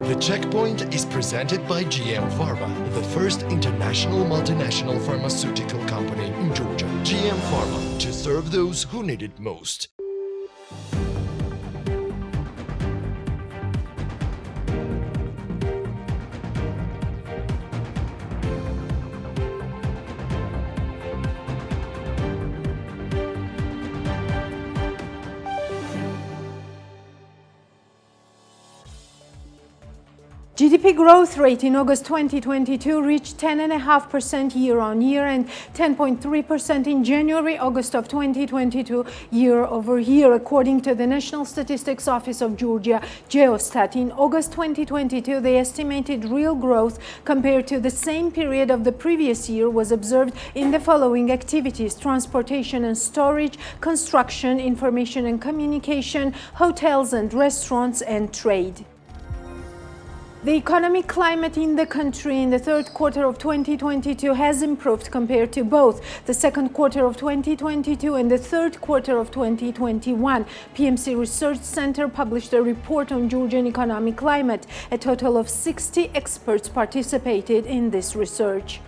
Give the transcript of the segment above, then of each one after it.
The Checkpoint is presented by GM Pharma, the first international multinational pharmaceutical company in Georgia. GM Pharma, to serve those who need it most. GDP growth rate in August 2022 reached 10.5% year-on-year and 10.3% in January-August of 2022 year-over-year, according to the National Statistics Office of Georgia, Geostat. In August 2022, the estimated real growth compared to the same period of the previous year was observed in the following activities: transportation and storage, construction, information and communication, hotels and restaurants, and trade. The economic climate in the country in the third quarter of 2022 has improved compared to both the second quarter of 2022 and the third quarter of 2021. PMC Research Center published a report on Georgian economic climate. A total of 60 experts participated in this research.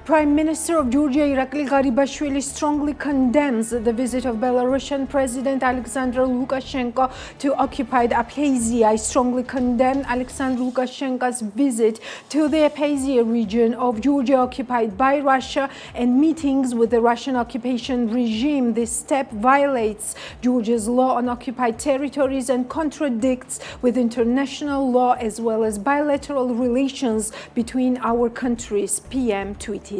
Prime Minister of Georgia, Irakli Garibashvili, strongly condemns the visit of Belarusian President Alexander Lukashenko to occupied Abkhazia. I strongly condemn Alexander Lukashenko's visit to the Abkhazia region of Georgia occupied by Russia and meetings with the Russian occupation regime. This step violates Georgia's law on occupied territories and contradicts with international law as well as bilateral relations between our countries, PM tweeted.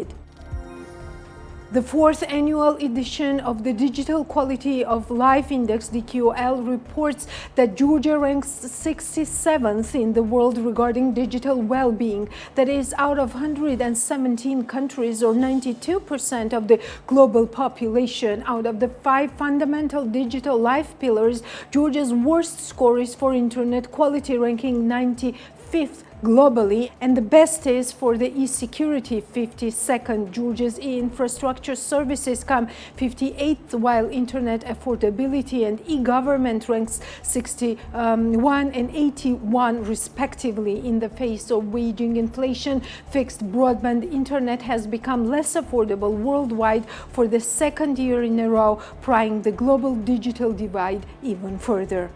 The fourth annual edition of the Digital Quality of Life Index (DQL) reports that Georgia ranks 67th in the world regarding digital well-being. That is, out of 117 countries, or 92% of the global population. Out of the 5 fundamental digital life pillars, Georgia's worst score is for internet quality, ranking 95th globally, and the best is for the e-security, 52nd. Georgia's e-infrastructure services come 58th, while internet affordability and e-government ranks 61 and 81 respectively. In the face of waging inflation, fixed broadband internet has become less affordable worldwide for the second year in a row, prying the global digital divide even further.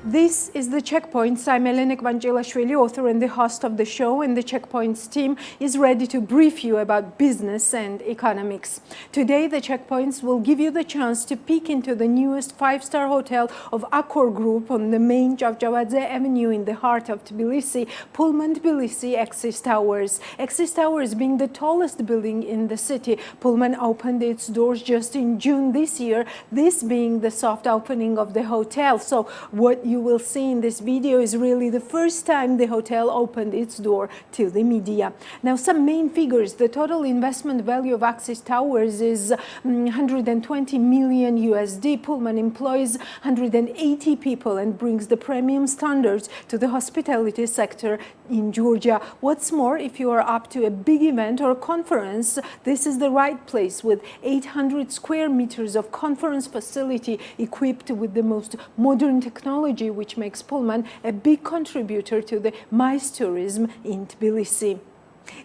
This is The Checkpoints. I'm Elena Kvangelashvili, author and the host of the show, and the Checkpoints team is ready to brief you about business and economics. Today, the Checkpoints will give you the chance to peek into the newest 5-star hotel of Accor Group on the main Javjavadze Avenue in the heart of Tbilisi, Pullman Tbilisi Axis Towers. Axis Towers being the tallest building in the city. Pullman opened its doors just in June this year, this being the soft opening of the hotel. So what you will see in this video is really the first time the hotel opened its door to the media. Now, some main figures. The total investment value of Axis Towers is 120 million USD. Pullman employs 180 people and brings the premium standards to the hospitality sector in Georgia. What's more, if you are up to a big event or conference, this is the right place, with 800 square meters of conference facility equipped with the most modern technology, which makes Pullman a big contributor to the MICE tourism in Tbilisi.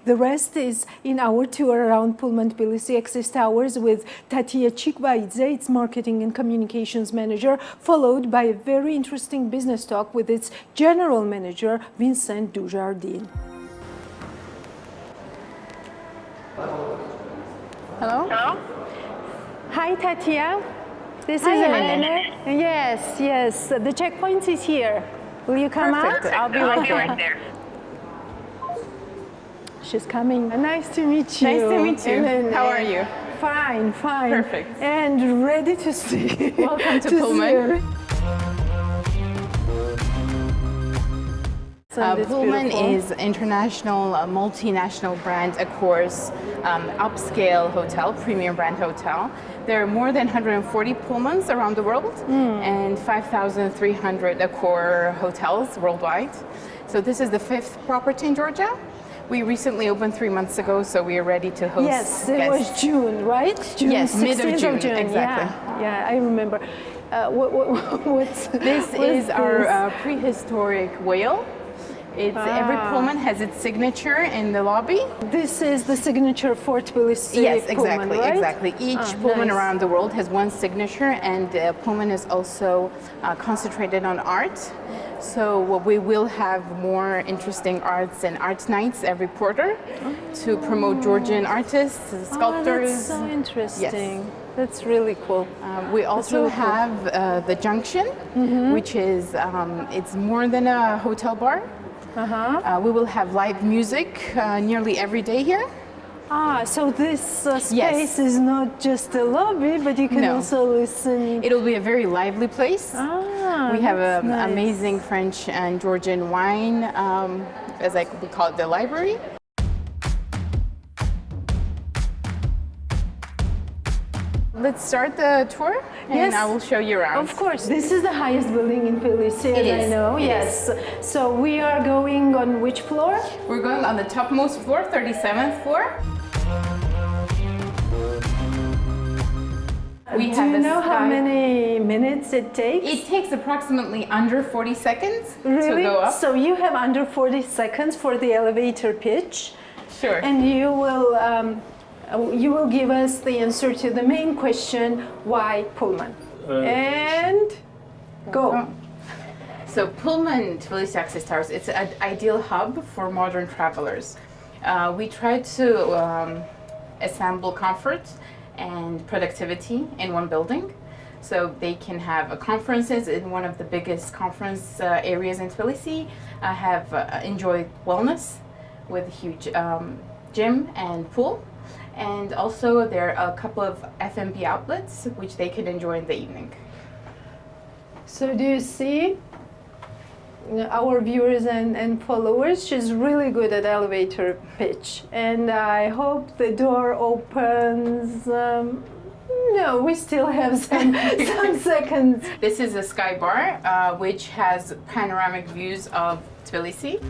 The rest is in our tour around Pullman Tbilisi Axis Towers with Tatia Chikvaidze, its marketing and communications manager, followed by a very interesting business talk with its general manager, Vincent Dujardin. Hello? Hello? Hi, Tatia. This Hi, is Elena. Yes. The Checkpoints is here. Will you come Perfect. out? I'll be right there. She's coming. Nice to meet you. Nice to meet you. Elena. How are you? Fine. Perfect. And ready to see. Welcome to Pullman. Pullman is international, multinational brand Accor's upscale hotel, premium brand hotel. There are more than 140 Pullmans around the world and 5,300 Accor hotels worldwide. So this is the 5th property in Georgia. We recently opened 3 months ago, so we are ready to host Yes, it was June, right? June, yes, mid of June, June. exactly. Yeah, I remember. What's This is our prehistoric whale. Every Pullman has its signature in the lobby. This is the signature for Tbilisi. Yes, Pullman, exactly, right? exactly. Each Pullman nice. around the world has one signature, and Pullman is also concentrated on art. So we will have more interesting arts and art nights every quarter to promote Georgian artists, sculptors. That's so interesting. Yes. That's really cool. We also really cool. have the Junction, which is it's more than a hotel bar. We will have live music nearly every day here. So this space is not just a lobby, but you can No. also listen. It'll be a very lively place. We have that's an nice. amazing French and Georgian wine, as we call it, the library. Let's start the tour, and Yes. I will show you around. Of course, this is the highest building in Tbilisi, as It I is, know. it Yes. So we are going on which floor? We're going on the topmost floor, 37th floor. We Do you know how many minutes it takes? It takes approximately under 40 seconds Really? to go up. So you have under 40 seconds for the elevator pitch, Sure. and you will give us the answer to the main question: why Pullman? And go. So Pullman Tbilisi Access Towers, it's an ideal hub for modern travelers. We try to assemble comfort and productivity in one building. So they can have conferences in one of the biggest conference areas in Tbilisi, enjoy wellness with a huge gym and pool. And also there are a couple of F&B outlets which they can enjoy in the evening. So do you see our viewers and followers? She's really good at elevator pitch, and I hope the door opens. No, we still have some seconds. This is a sky bar which has panoramic views of Tbilisi.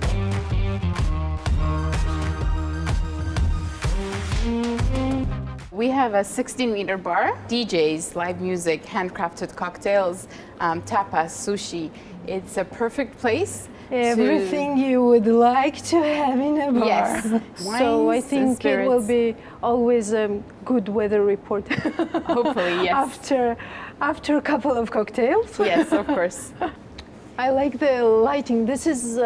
We have a 16-meter bar, DJs, live music, handcrafted cocktails, tapas, sushi. It's a perfect place. Everything you would like to have in a bar. Yes. So I Wines, think it will spirits. be always a good weather report. Hopefully, yes. After a couple of cocktails. Yes, of course. I like the lighting. This is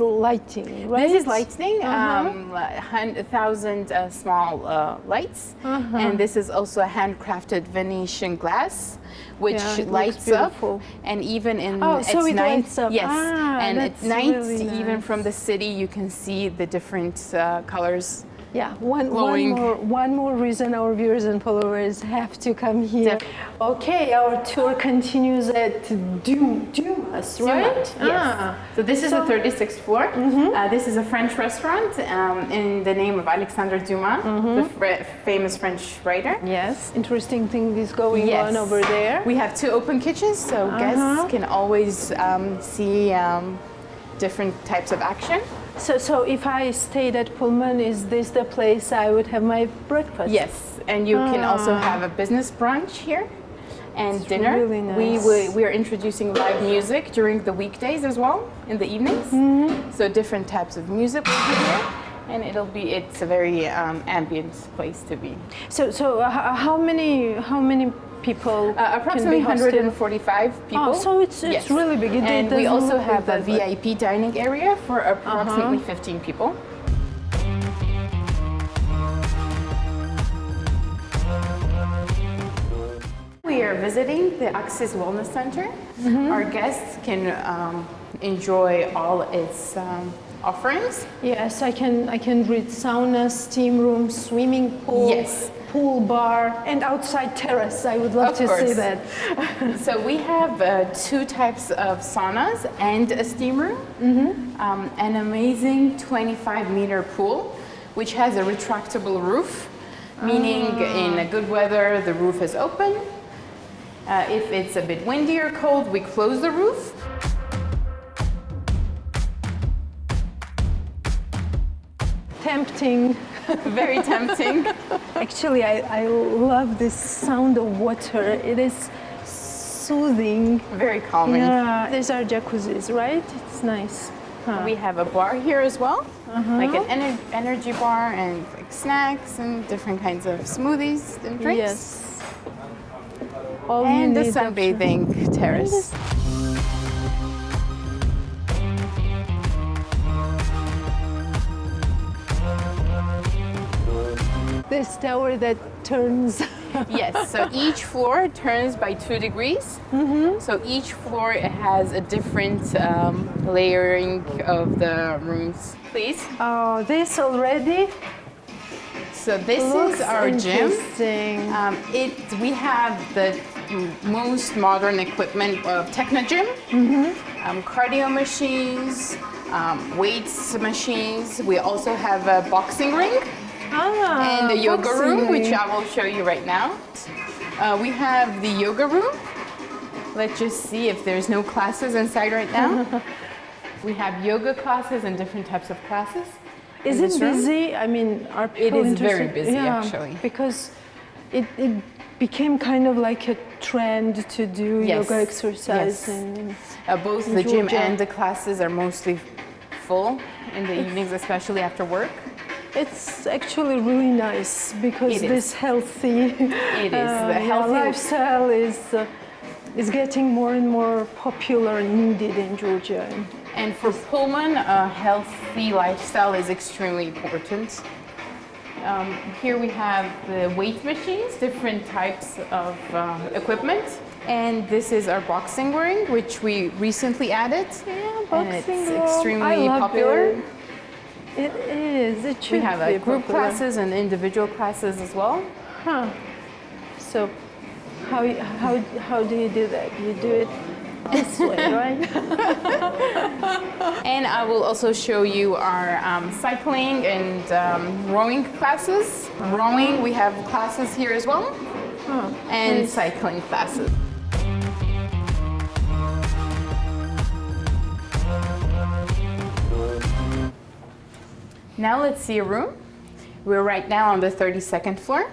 lighting, right? This is lighting, 1,000 small lights, and this is also a handcrafted Venetian glass, which Yeah, it looks lights up, beautiful. and even in so it night, lights up. yes, and at that's night, really even nice. from the city, you can see the different colors. Yeah, glowing. one more reason our viewers and followers have to come here. Okay, our tour continues at Dumas, right? Yes. So this is the 36th floor. This is a French restaurant in the name of Alexandre Dumas, the famous French writer. Yes, interesting thing is going Yes. on over there. We have two open kitchens, so guests can always see different types of action. So if I stayed at Pullman, is this the place I would have my breakfast? Yes, and you can also have a business brunch here and dinner. really nice. We are introducing live music during the weekdays as well, in the evenings. So different types of music will be here, and it's a very ambient place to be. So how many people? Approximately can be hosted? 145 people. Oh, so it's Yes. really big. It And we doesn't also look have like a that, VIP dining area for approximately 15 people. We are visiting the Axis Wellness Center. Our guests can enjoy all its offerings. Yes, I can read sauna, steam room, swimming pool, Yes. pool bar, and outside terrace. I would love Of to see course. that. So we have two types of saunas and a steam room. An amazing 25-meter pool, which has a retractable roof, meaning in a good weather the roof is open. If it's a bit windy or cold, we close the roof. Tempting. Very tempting. Actually, I love this sound of water. It is soothing. Very calming. Yeah, these are jacuzzis, right? It's nice. Huh. We have a bar here as well, like an energy bar and like snacks and different kinds of smoothies and drinks. Yes. All you And the need, actually. sunbathing terrace. This tower that turns. Yes, so each floor turns by 2 degrees. So each floor has a different layering of the rooms. Please. Oh, this already So this looks is our gym. interesting. We have the most modern equipment of Techno Gym, cardio machines, weights machines. We also have a boxing ring. And the yoga boxing room, which ring. I will show you right now. We have the yoga room. Let's just see if there's no classes inside right now. We have yoga classes and different types of classes. Is in it this room. busy? I mean, are people is very interested? busy, Yeah, actually. because it became kind of like a trend to do Yes, yoga exercise. yes. And Both in the gym Georgia. and the classes are mostly full in the evenings, especially after work. it's actually really nice because It is. this healthy It is. The healthy lifestyle is getting more and more popular and needed in Georgia. And for Pullman, a healthy lifestyle is extremely important. Here we have the weight machines, different types of equipment. And this is our boxing ring, which we recently added. Yeah, And boxing it's room. extremely I love popular. It. It is. It should We have be group popular. classes and individual classes as well. Huh. So, how do you do that? You do it this way, right? And I will also show you our cycling and rowing classes. Rowing, we have classes here as well, and nice. cycling classes. Now let's see a room. We're right now on the 32nd floor.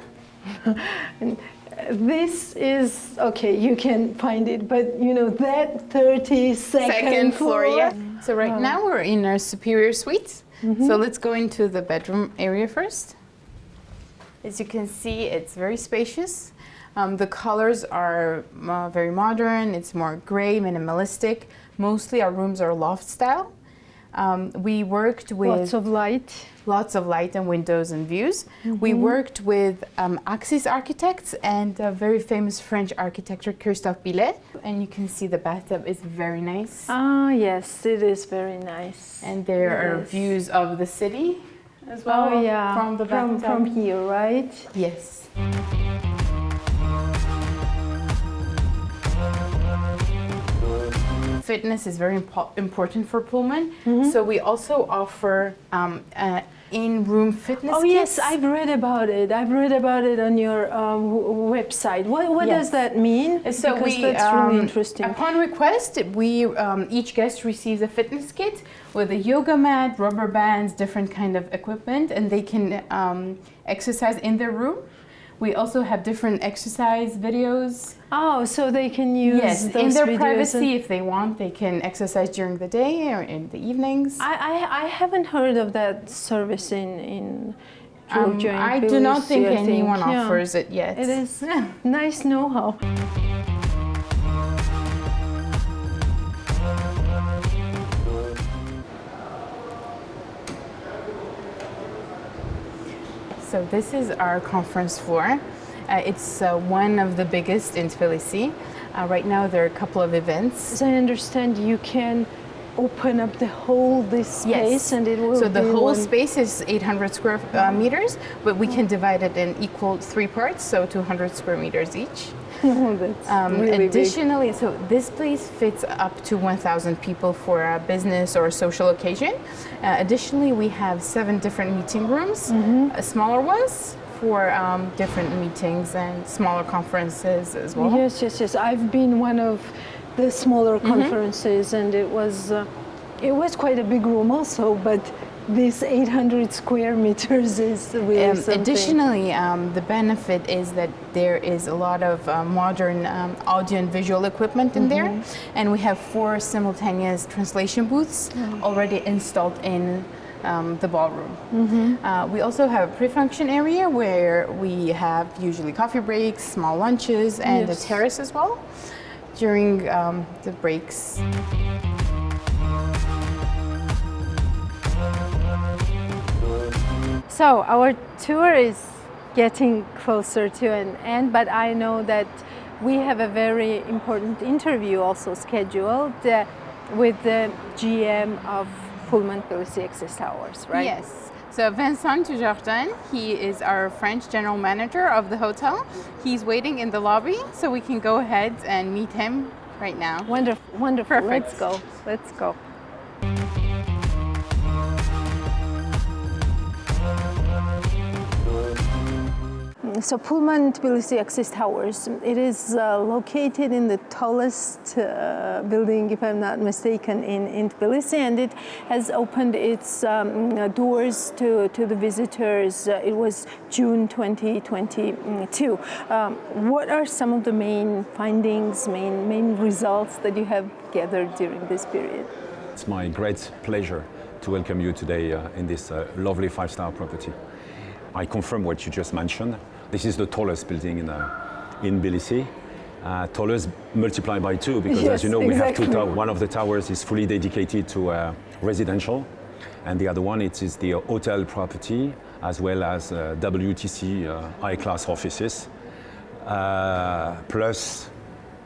This is okay. You can find it, but you know that 32nd Second floor, yeah. So right now we're in our superior suite. So let's go into the bedroom area first. As you can see, it's very spacious. The colors are very modern. It's more gray, minimalistic. Mostly our rooms are loft style. We worked with Lots of light. and windows and views. We worked with Axis Architects and a very famous French architect, Christophe Billet. And you can see the bathtub is very nice. Ah, yes, it is very nice. And there are Yes. views of the city as well Oh yeah, from the bathtub. from here, right? Yes. Fitness is very important for Pullman. So we also offer in-room fitness Oh kits. yes, I've read about it. I've read about it on your website. What Yes. does that mean? So because we, that's really interesting. upon request, we each guest receives a fitness kit with a yoga mat, rubber bands, different kind of equipment, and they can exercise in their room. We also have different exercise videos. Oh, so they can use Yes, those in their videos privacy, if they want, they can exercise during the day or in the evenings. I haven't heard of that service in Georgia. in I do not Tbilisi, think I anyone yeah. offers it yet. It is nice know-how. So this is our conference floor. It's one of the biggest in Tbilisi. Right now there are a couple of events. As I understand, you can open up the whole this space and it will So the be whole one- space is 800 square meters, but we can divide it in equal 3 parts, so 200 square meters each. Oh, that's really big. Additionally, so this place fits up to 1,000 people for a business or a social occasion. Additionally, we have 7 different meeting rooms, smaller ones for different meetings and smaller conferences as well. Yes. I've been one of the smaller conferences, and it was It was quite a big room also, but this 800 square meters is really something. Additionally, the benefit is that there is a lot of modern audio and visual equipment in there, and we have 4 simultaneous translation booths already installed in the ballroom. We also have a pre-function area where we have usually coffee breaks, small lunches, and a terrace as well during the breaks. So our tour is getting closer to an end, but I know that we have a very important interview also scheduled with the GM of Pullman Tbilisi Access Towers, right? Yes. So Vincent Dujardin, he is our French general manager of the hotel. He's waiting in the lobby, so we can go ahead and meet him right now. Wonderful, wonderful. Perfect. Let's go. Let's go. So Pullman Tbilisi Access Towers, it is located in the tallest building, if I'm not mistaken, in Tbilisi, and it has opened its doors to the visitors. It was June 2022. What are some of the main findings, main results that you have gathered during this period? It's my great pleasure to welcome you today in this lovely 5-star property. I confirm what you just mentioned. This is the tallest building in Tbilisi. Tallest multiplied by 2 because, yes, as you know, exactly. we have 2 towers. One of the towers is fully dedicated to residential, and the other one it is the hotel property as well as WTC high-class offices, plus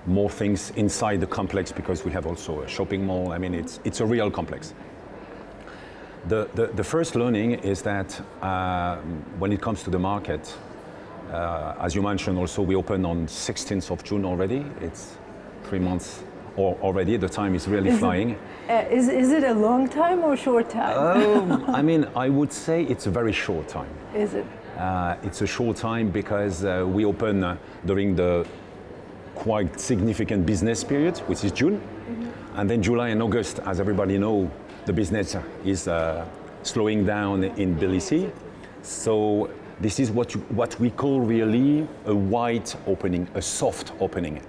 more things inside the complex because we have also a shopping mall. I mean, it's a real complex. The first learning is that when it comes to the market, as you mentioned also, we opened on 16th of June already. It's 3 months already. The time is really flying. Is it a long time or short time? I mean, I would say it's a very short time. Is it? It's a short time because we open during the quite significant business period, which is June. And then July and August, as everybody knows, the business is slowing down in Tbilisi. So this is what we call really a white opening, a soft opening,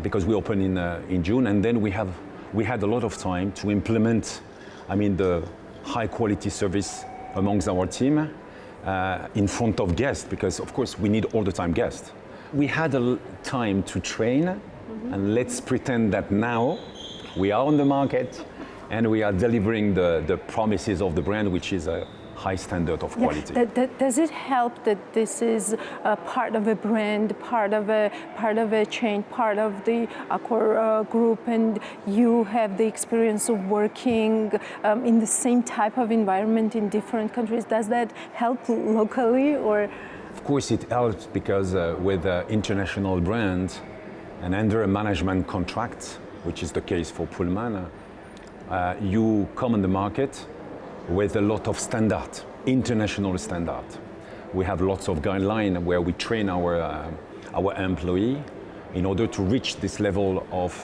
because we open in June, and then we had a lot of time to implement, I mean, the high quality service amongst our team in front of guests, because of course we need all the time guests. We had a time to train, and let's pretend that now we are on the market and we are delivering the promises of the brand, which is a high standard of quality. Does it help that this is part of a brand, part of a chain, part of the Accor group, and you have the experience of working in the same type of environment in different countries? Does that help locally, or? Of course it helps because with international brand and under a management contract, which is the case for Pullman, you come on the market with a lot of standard, international standard. We have lots of guidelines where we train our employee in order to reach this level of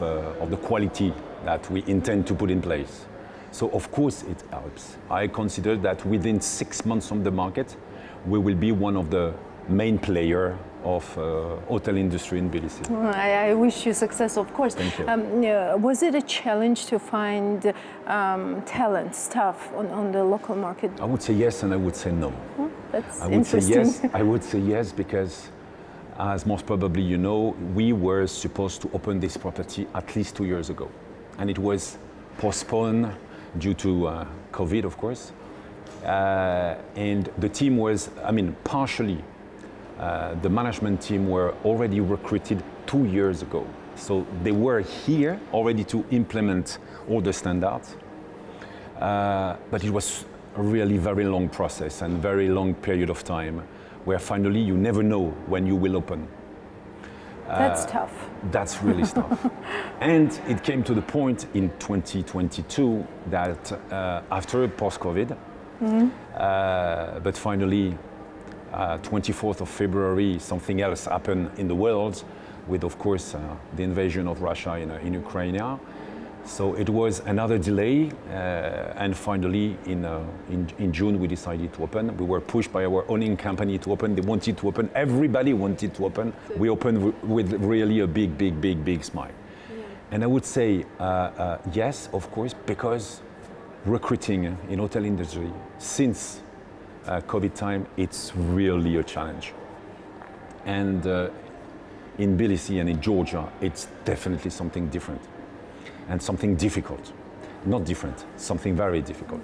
the quality that we intend to put in place. So of course it helps. I consider that within 6 months on the market, we will be one of the main player of hotel industry in Tbilisi. I wish you success, of course. Thank you. Was it a challenge to find talent, staff on the local market? I would say yes, and I would say no. That's I would say interesting. yes. I would say yes because, as most probably you know, we were supposed to open this property at least 2 years ago, and it was postponed due to COVID, of course. And the team was, I mean, partially. The management team were already recruited 2 years ago. So they were here already to implement all the standards. But it was a really very long process and very long period of time where finally you never know when you will open. That's tough. That's really tough. And it came to the point in 2022 that after post-COVID, but finally 24th of February, something else happened in the world with, of course, the invasion of Russia in Ukraine. So it was another delay, and finally in June we decided to open. We were pushed by our owning company to open. They wanted to open. Everybody wanted to open. We opened with really a big smile. And I would say yes, of course, because recruiting in hotel industry since COVID time, it's really a challenge. And in Tbilisi and in Georgia, it's definitely something different. And something difficult, not different, something very difficult.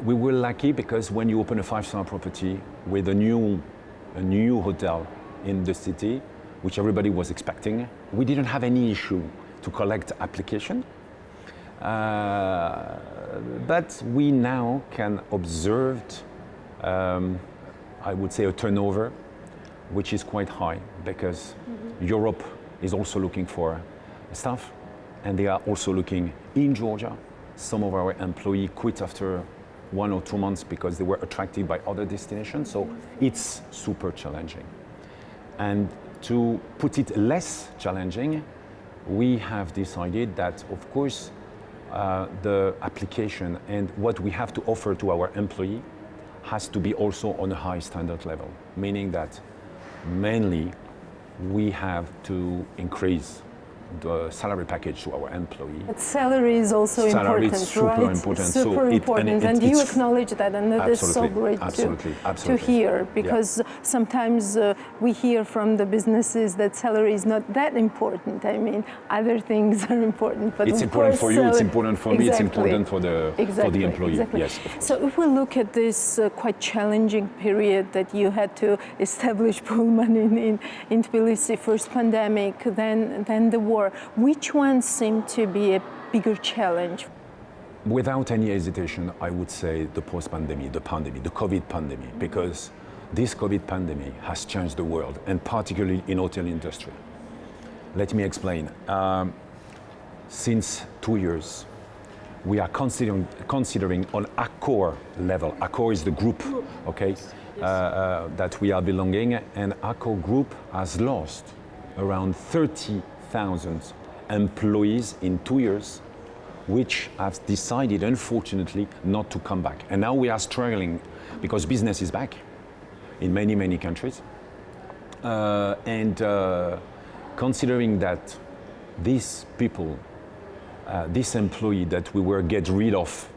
We were lucky because when you open a 5-star property with a new hotel in the city, which everybody was expecting, we didn't have any issue to collect application. But we now can observe, I would say, a turnover, which is quite high because Europe is also looking for staff. And they are also looking in Georgia. Some of our employees quit after 1 or 2 months because they were attracted by other destinations. So it's super challenging. And to put it less challenging, we have decided that, of course, the application and what we have to offer to our employee has to be also on a high standard level, meaning that mainly we have to increase the salary package to our employee. But salary is also salary important, is super right? important. Super important, and you acknowledge that, and that is so great to hear, because sometimes we hear from the businesses that salary is not that important. I mean, other things are important, but it's important for you, it's important for me, it's important for the employee. Exactly. Yes, of course. So if we look at this quite challenging period that you had to establish Pullman in Tbilisi, first pandemic, then the war, which one seemed to be a bigger challenge? Without any hesitation, I would say the post-pandemic, the COVID pandemic, because this COVID pandemic has changed the world, and particularly in hotel industry. Let me explain. Since 2 years, we are considering on Accor level. Accor is the group, okay, that we are belonging, and Accor group has lost around 30,000 employees in 2 years, which have decided, unfortunately, not to come back. And now we are struggling because business is back in many countries. Considering that these people, this employee that we were get rid of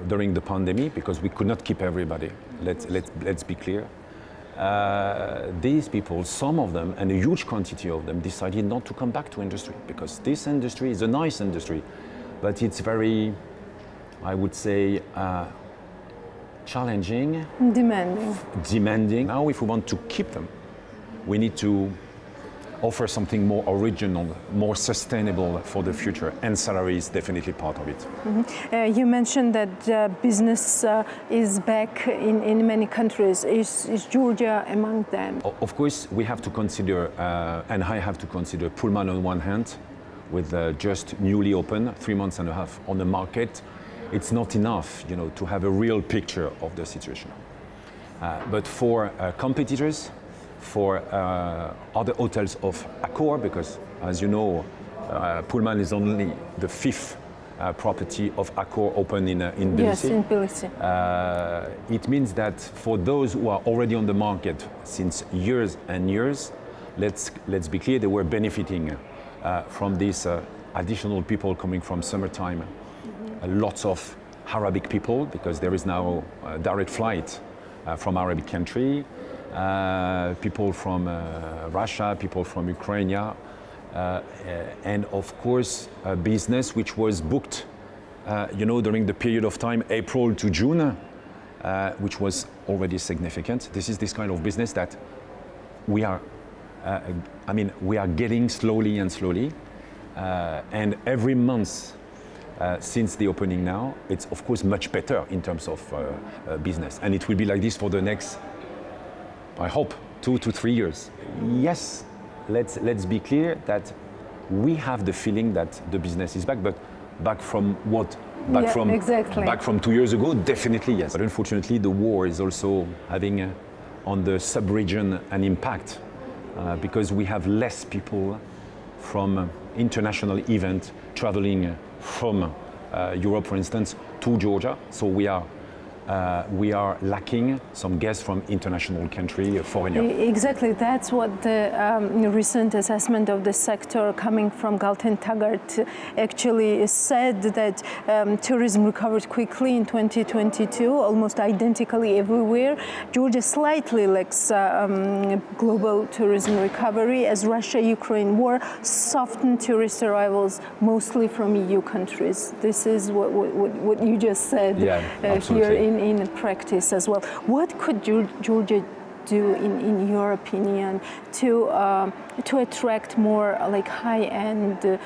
during the pandemic, because we could not keep everybody, let's be clear. These people, some of them, and a huge quantity of them, decided not to come back to industry, because this industry is a nice industry, but it's very, I would say, challenging. Demanding. Now, if we want to keep them, we need to offer something more original, more sustainable for the future, and salary is definitely part of it. You mentioned that business is back in many countries. Is Georgia among them? Of course, we have to consider, and I have to consider Pullman on one hand, with just newly open, 3 months and a half on the market. It's not enough, to have a real picture of the situation. But for competitors, for other hotels of Accor, because as you know, Pullman is only the 5th property of Accor open in Tbilisi. Yes, in Tbilisi. It means that for those who are already on the market since years and years, let's be clear, they were benefiting from these additional people coming from summertime. Lots of Arabic people, because there is now a direct flight from Arabic country. People from Russia, people from Ukraine, and of course a business which was booked, during the period of time April to June, which was already significant. This is this kind of business that we are, we are getting slowly, and every month since the opening now, it's of course much better in terms of business, and it will be like this for the next, I hope, 2 to 3 years. Yes, let's be clear that we have the feeling that the business is back, but back from what? Back from 2 years ago, definitely yes. But unfortunately, the war is also having on the sub-region an impact because we have less people from international event traveling from Europe, for instance, to Georgia. So we are lacking some guests from international country, foreigner. Exactly, that's what the recent assessment of the sector coming from Galton Taggart actually said, that tourism recovered quickly in 2022, almost identically everywhere. Georgia slightly lacks global tourism recovery as Russia-Ukraine war softened tourist arrivals mostly from EU countries. This is what you just said here in practice as well. What could Georgia do, in your opinion, to attract more like high-end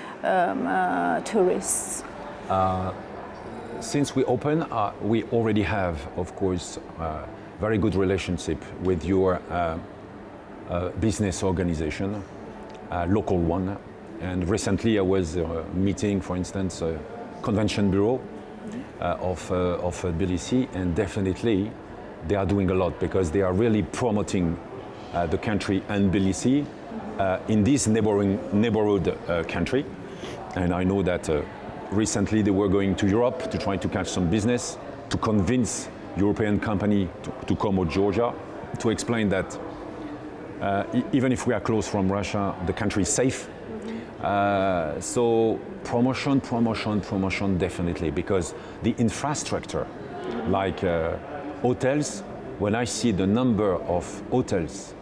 tourists? Since we open, we already have, of course, very good relationship with your business organization, local one. And recently I was meeting, for instance, a convention bureau of Tbilisi, and definitely they are doing a lot because they are really promoting the country and Tbilisi in this neighborhood country. And I know that recently they were going to Europe to try to catch some business, to convince European company to come to Georgia, to explain that even if we are close from Russia, the country is safe. So promotion definitely, because the infrastructure, like hotels, when I see the number of hotels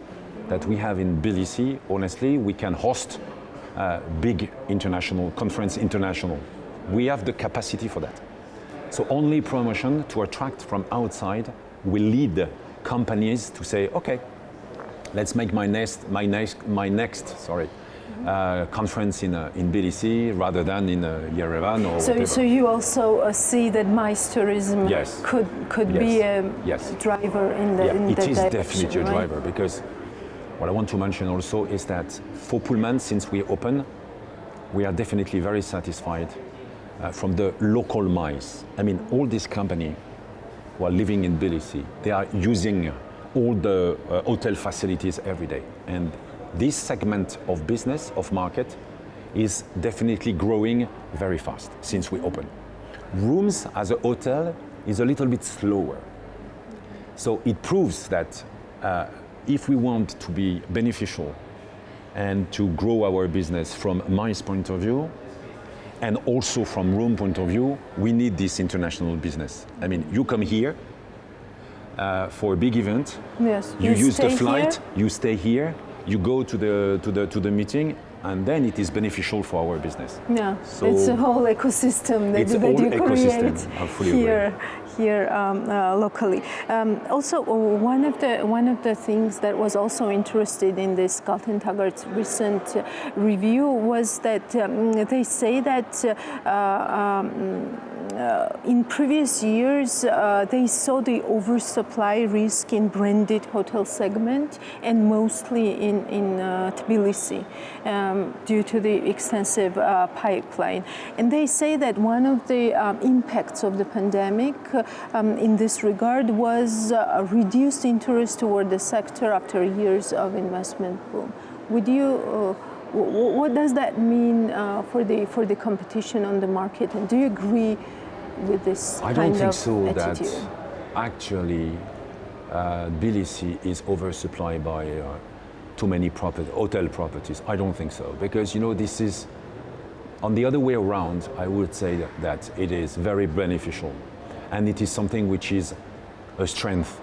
that we have in Tbilisi, honestly, we can host big international conference, We have the capacity for that. So only promotion to attract from outside will lead companies to say, okay, let's make my next conference in Tbilisi rather than in Yerevan or whatever. So you also see that MICE tourism could be a driver in that direction, it is definitely a driver, because what I want to mention also is that for Pullman, since we open, we are definitely very satisfied from the local MICE. I mean, all these companies who are living in Tbilisi, they are using all the hotel facilities every day. And this segment of business, of market, is definitely growing very fast since we open. Rooms as a hotel is a little bit slower. So it proves that if we want to be beneficial and to grow our business from MICE point of view, and also from room point of view, we need this international business. I mean, you come here for a big event, you use the flight, you stay here, you go to the meeting, and then it is beneficial for our business. Yeah, so it's a whole ecosystem that you create here locally. Also, one of the things that was also interested in this Galton Taggart's recent review was that they say that in previous years, they saw the oversupply risk in branded hotel segment, and mostly in Tbilisi, due to the extensive pipeline. And they say that one of the impacts of the pandemic in this regard was reduced interest toward the sector after years of investment boom. Would you? What does that mean for the competition on the market? And do you agree with this kind of attitude? I don't think so that actually Tbilisi is oversupplied by too many hotel properties. I don't think so, because this is, on the other way around, I would say that it is very beneficial, and it is something which is a strength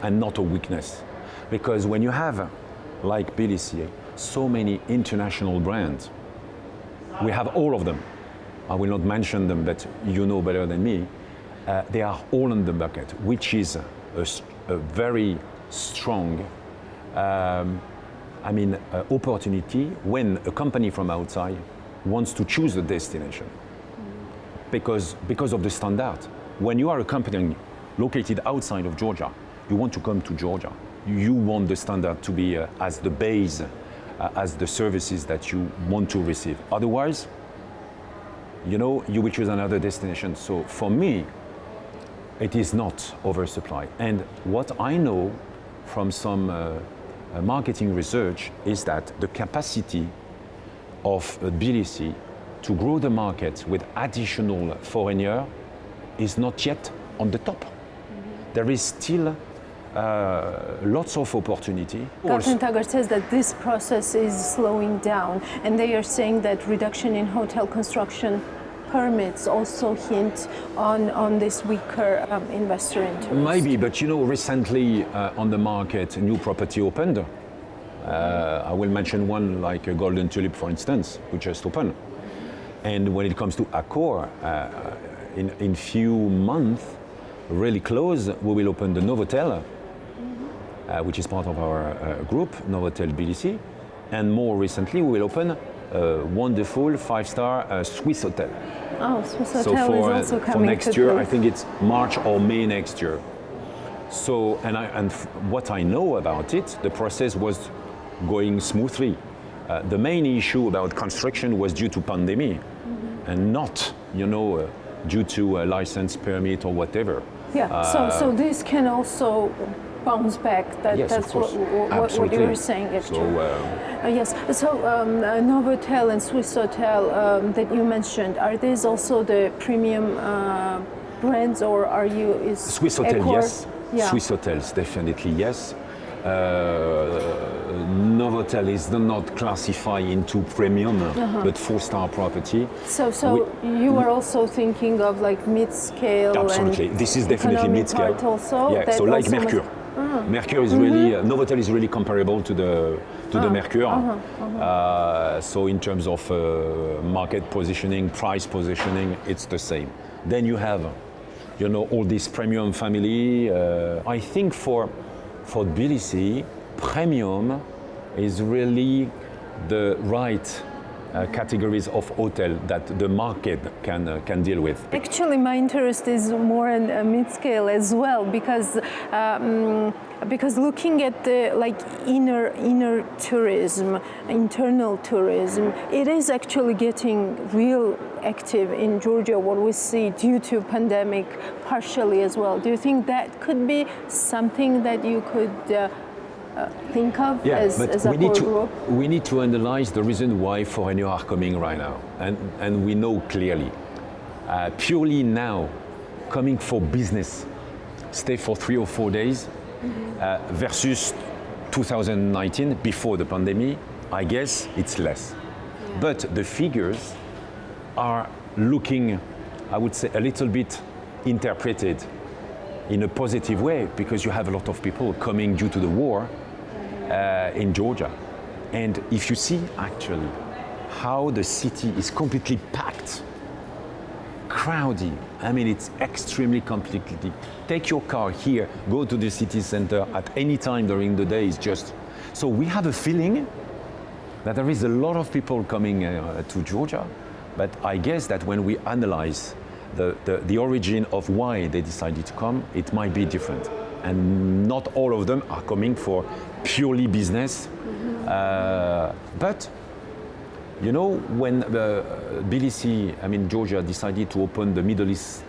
and not a weakness, because when you have, like Tbilisi, so many international brands, we have all of them. I will not mention them, but you know better than me. They are all on the bucket, which is a very strong opportunity when a company from outside wants to choose a destination. Because of the standard. When you are a company located outside of Georgia, you want to come to Georgia. You want the standard to be as the base, as the services that you want to receive. Otherwise, you will choose another destination. So for me, it is not oversupply. And what I know from some marketing research is that the capacity of Tbilisi to grow the market with additional foreigner is not yet on the top. There is still lots of opportunity. Captain Tagar says that this process is slowing down, and they are saying that reduction in hotel construction permits also hint on this weaker investor interest. Maybe, but you know, recently on the market, a new property opened. I will mention one like a Golden Tulip, for instance, which just opened. And when it comes to Accor, in few months, really close, we will open the Novotel, which is part of our group, Novotel Tbilisi. And more recently, we will open a wonderful five-star Swiss hotel. Oh, Swiss So hotel is also coming for next year, quickly. I think it's March or May next year. So, what I know about it, the process was going smoothly. The main issue about construction was due to pandemic, and not, you know, due to a license permit or whatever. Yeah, so this can also bounce back. Yes, That's of course. what you were saying, actually. So, Yes, so Novotel and Swiss Hotel that you mentioned, are these also the premium brands, or are you... Swiss Hotel, Accor? yes. Yeah. Swiss Hotels, definitely yes. Novotel is not classified into premium, but four-star property. So you are also thinking of like mid-scale. Absolutely, and this is definitely economy mid-scale. part also. Yeah, that so like also Mercure. Mercure is really Novotel is really comparable to the Mercure. So in terms of market positioning, price positioning, it's the same. Then you have, you know, all this premium family. I think for Tbilisi, premium is really the right categories of hotel that the market can deal with. Actually, my interest is more in mid-scale as well, because looking at the inner tourism, internal tourism, it is actually getting real active in Georgia. What we see due to pandemic, partially as well. Do you think that could be something that you could think of as a core group? We need to analyze the reason why foreigners are coming right now, and we know clearly. Purely now, coming for business, stay for 3 or 4 days, versus 2019, before the pandemic, I guess it's less. Yeah. But the figures are looking, I would say, a little bit interpreted in a positive way, because you have a lot of people coming due to the war in Georgia. And if you see actually how the city is completely packed, crowded, I mean, it's extremely complicated. Take your car here, go to the city center at any time during the day. It's just, so we have a feeling that there is a lot of people coming to Georgia, but I guess that when we analyze the origin of why they decided to come, it might be different. And not all of them are coming for purely business. But, you know, when Tbilisi, Georgia, decided to open the Middle East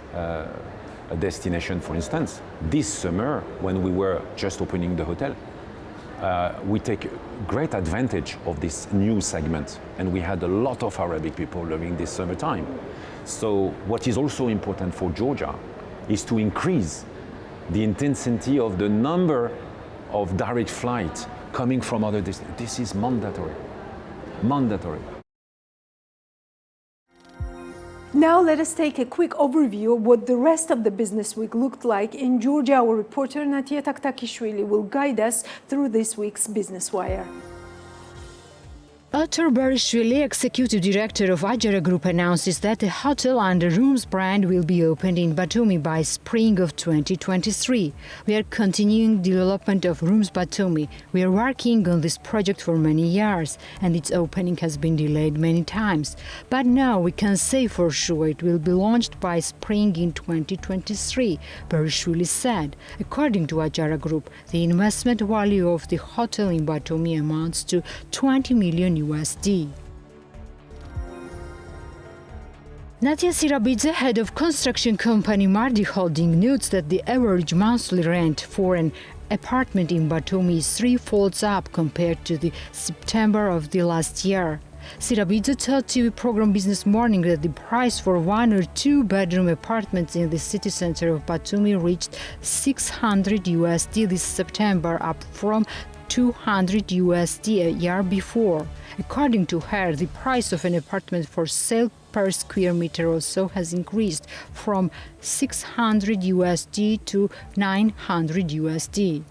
destination, for instance, this summer, when we were just opening the hotel, we take great advantage of this new segment, and we had a lot of Arabic people during this summertime. So what is also important for Georgia is to increase the intensity of the number of direct flights coming from other destinations. This is mandatory. Mandatory. Now let us take a quick overview of what the rest of the business week looked like in Georgia. Our reporter Natia Taktakishvili will guide us through this week's Business Wire. Atar Barishvili, executive director of Ajara Group, announces that the hotel under Rooms brand will be opened in Batumi by spring of 2023. We are continuing development of Rooms Batumi. We are working on this project for many years, and its opening has been delayed many times. But now we can say for sure it will be launched by spring in 2023, Barishvili said. According to Ajara Group, the investment value of the hotel in Batumi amounts to $20 million. Natia Sirabidze, head of construction company Mardi Holding, notes that the average monthly rent for an apartment in Batumi is 3-fold up compared to the September of the last year. Sirabidze told TV program Business Morning that the price for 1 or 2 bedroom apartments in the city center of Batumi reached $600 this September, up from $200 a year before. According to her, the price of an apartment for sale per square meter also has increased from $600 to $900.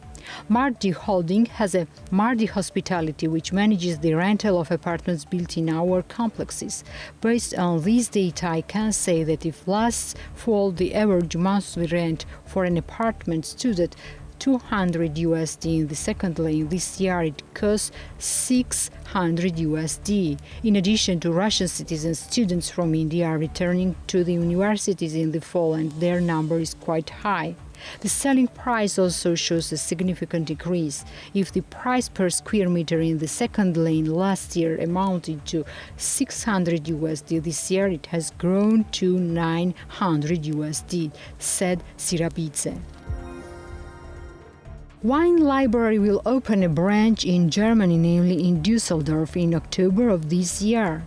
Mardi Holding has a Mardi Hospitality, which manages the rental of apartments built in our complexes. Based on these data, I can say that if last fall the average monthly rent for an apartment stood at $200 in the second lane, this year it costs $600. In addition to Russian citizens, students from India are returning to the universities in the fall, and their number is quite high. The selling price also shows a significant increase. If the price per square meter in the second lane last year amounted to $600, this year it has grown to $900, said Sirabidze. Wine Library will open a branch in Germany, namely in Düsseldorf, in October of this year.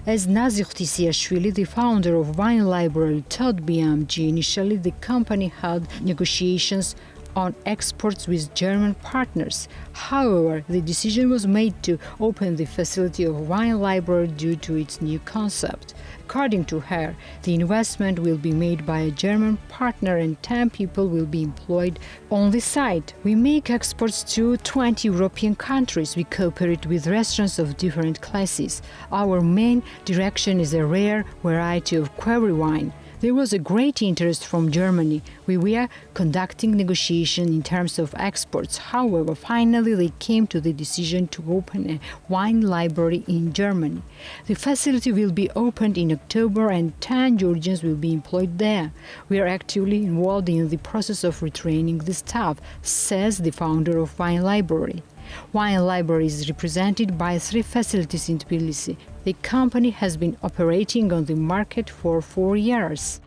As Nazir Tisiashvili, the founder of Wine Library, told BMG, initially the company had negotiations on exports with German partners. However, the decision was made to open the facility of Wine Library due to its new concept. According to her, the investment will be made by a German partner and 10 people will be employed on the site. We make exports to 20 European countries. We cooperate with restaurants of different classes. Our main direction is a rare variety of quarry wine. There was a great interest from Germany. We were conducting negotiations in terms of exports. However, finally they came to the decision to open a wine library in Germany. The facility will be opened in October and 10 Georgians will be employed there. We are actively involved in the process of retraining the staff, says the founder of Wine Library. Wine Library is represented by 3 facilities in Tbilisi. The company has been operating on the market for 4 years.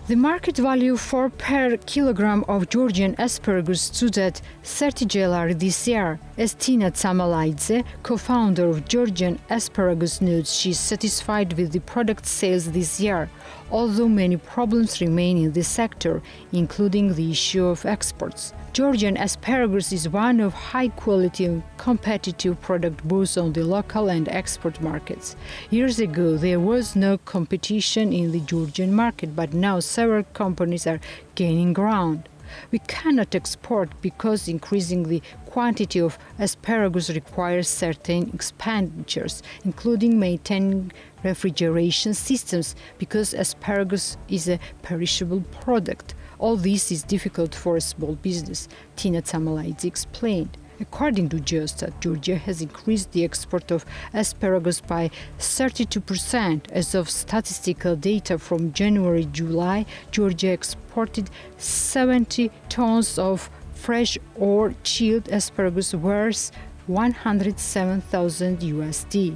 The market value for per kilogram of Georgian asparagus stood at 30 GLR this year. As Tina Tsamalaidze, co-founder of Georgian Asparagus, notes, she is satisfied with the product sales this year, although many problems remain in this sector, including the issue of exports. Georgian asparagus is one of high-quality and competitive product both on the local and export markets. Years ago, there was no competition in the Georgian market, but now several companies are gaining ground. We cannot export because increasing the quantity of asparagus requires certain expenditures, including maintaining refrigeration systems, because asparagus is a perishable product. All this is difficult for a small business, Tina Tsamalaidze explained. According to Geostat, Georgia has increased the export of asparagus by 32%. As of statistical data from January-July, Georgia exported 70 tons of fresh or chilled asparagus worth $107,000.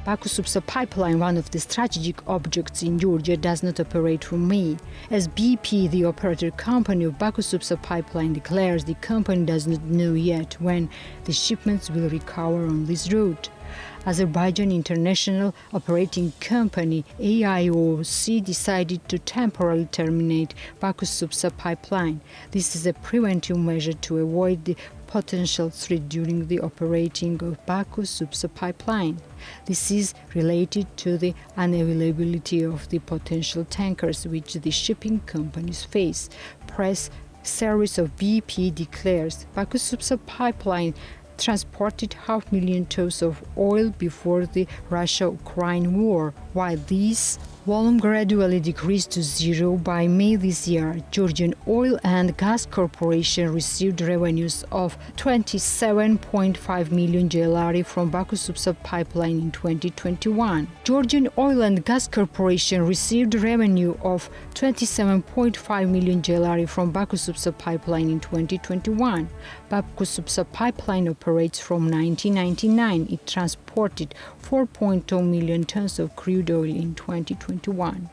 Baku-Supsa pipeline, one of the strategic objects in Georgia, does not operate from May. As BP, the operator company of Baku-Supsa pipeline, declares, the company does not know yet when the shipments will recover on this route. Azerbaijan International Operating Company AIOC decided to temporarily terminate Baku-Supsa pipeline. This is a preventive measure to avoid the potential threat during the operating of Baku-Supsa pipeline. This is related to the unavailability of the potential tankers which the shipping companies face. Press service of BP declares Baku-Supsa pipeline transported 500,000 tons of oil before the Russia-Ukraine war. While this volume gradually decreased to zero by May this year, Georgian Oil and Gas Corporation received revenues of 27.5 million GLR from Baku-Supsa pipeline in 2021. Georgian Oil and Gas Corporation received revenue of 27.5 million GLR from Baku-Supsa pipeline in 2021. Baku-Supsa pipeline operates from 1999. It transported 4.2 million tons of crude oil in 2021.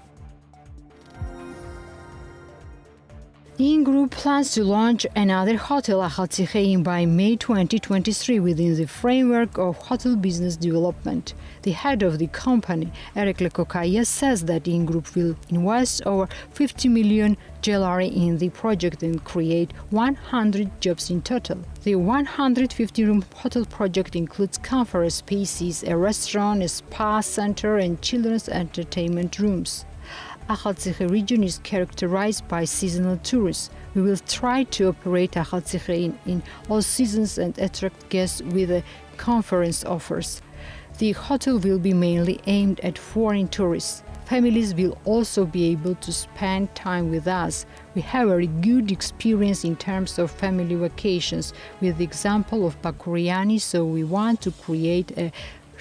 In Group plans to launch another hotel, Akhaltsikhe, by May 2023 within the framework of hotel business development. The head of the company, Erekle Kokaya, says that In Group will invest over 50 million GLR in the project and create 100 jobs in total. The 150-room hotel project includes conference spaces, a restaurant, a spa center, and children's entertainment rooms. Akhaltsikhe region is characterized by seasonal tourists. We will try to operate Akhaltsikhe in all seasons and attract guests with conference offers. The hotel will be mainly aimed at foreign tourists. Families will also be able to spend time with us. We have a very good experience in terms of family vacations with the example of Bakuriani, so we want to create a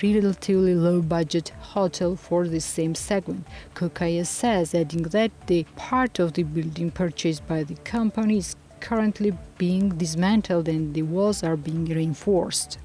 relatively low-budget hotel for the same segment. Kokaya says, adding that the part of the building purchased by the company is currently being dismantled and the walls are being reinforced.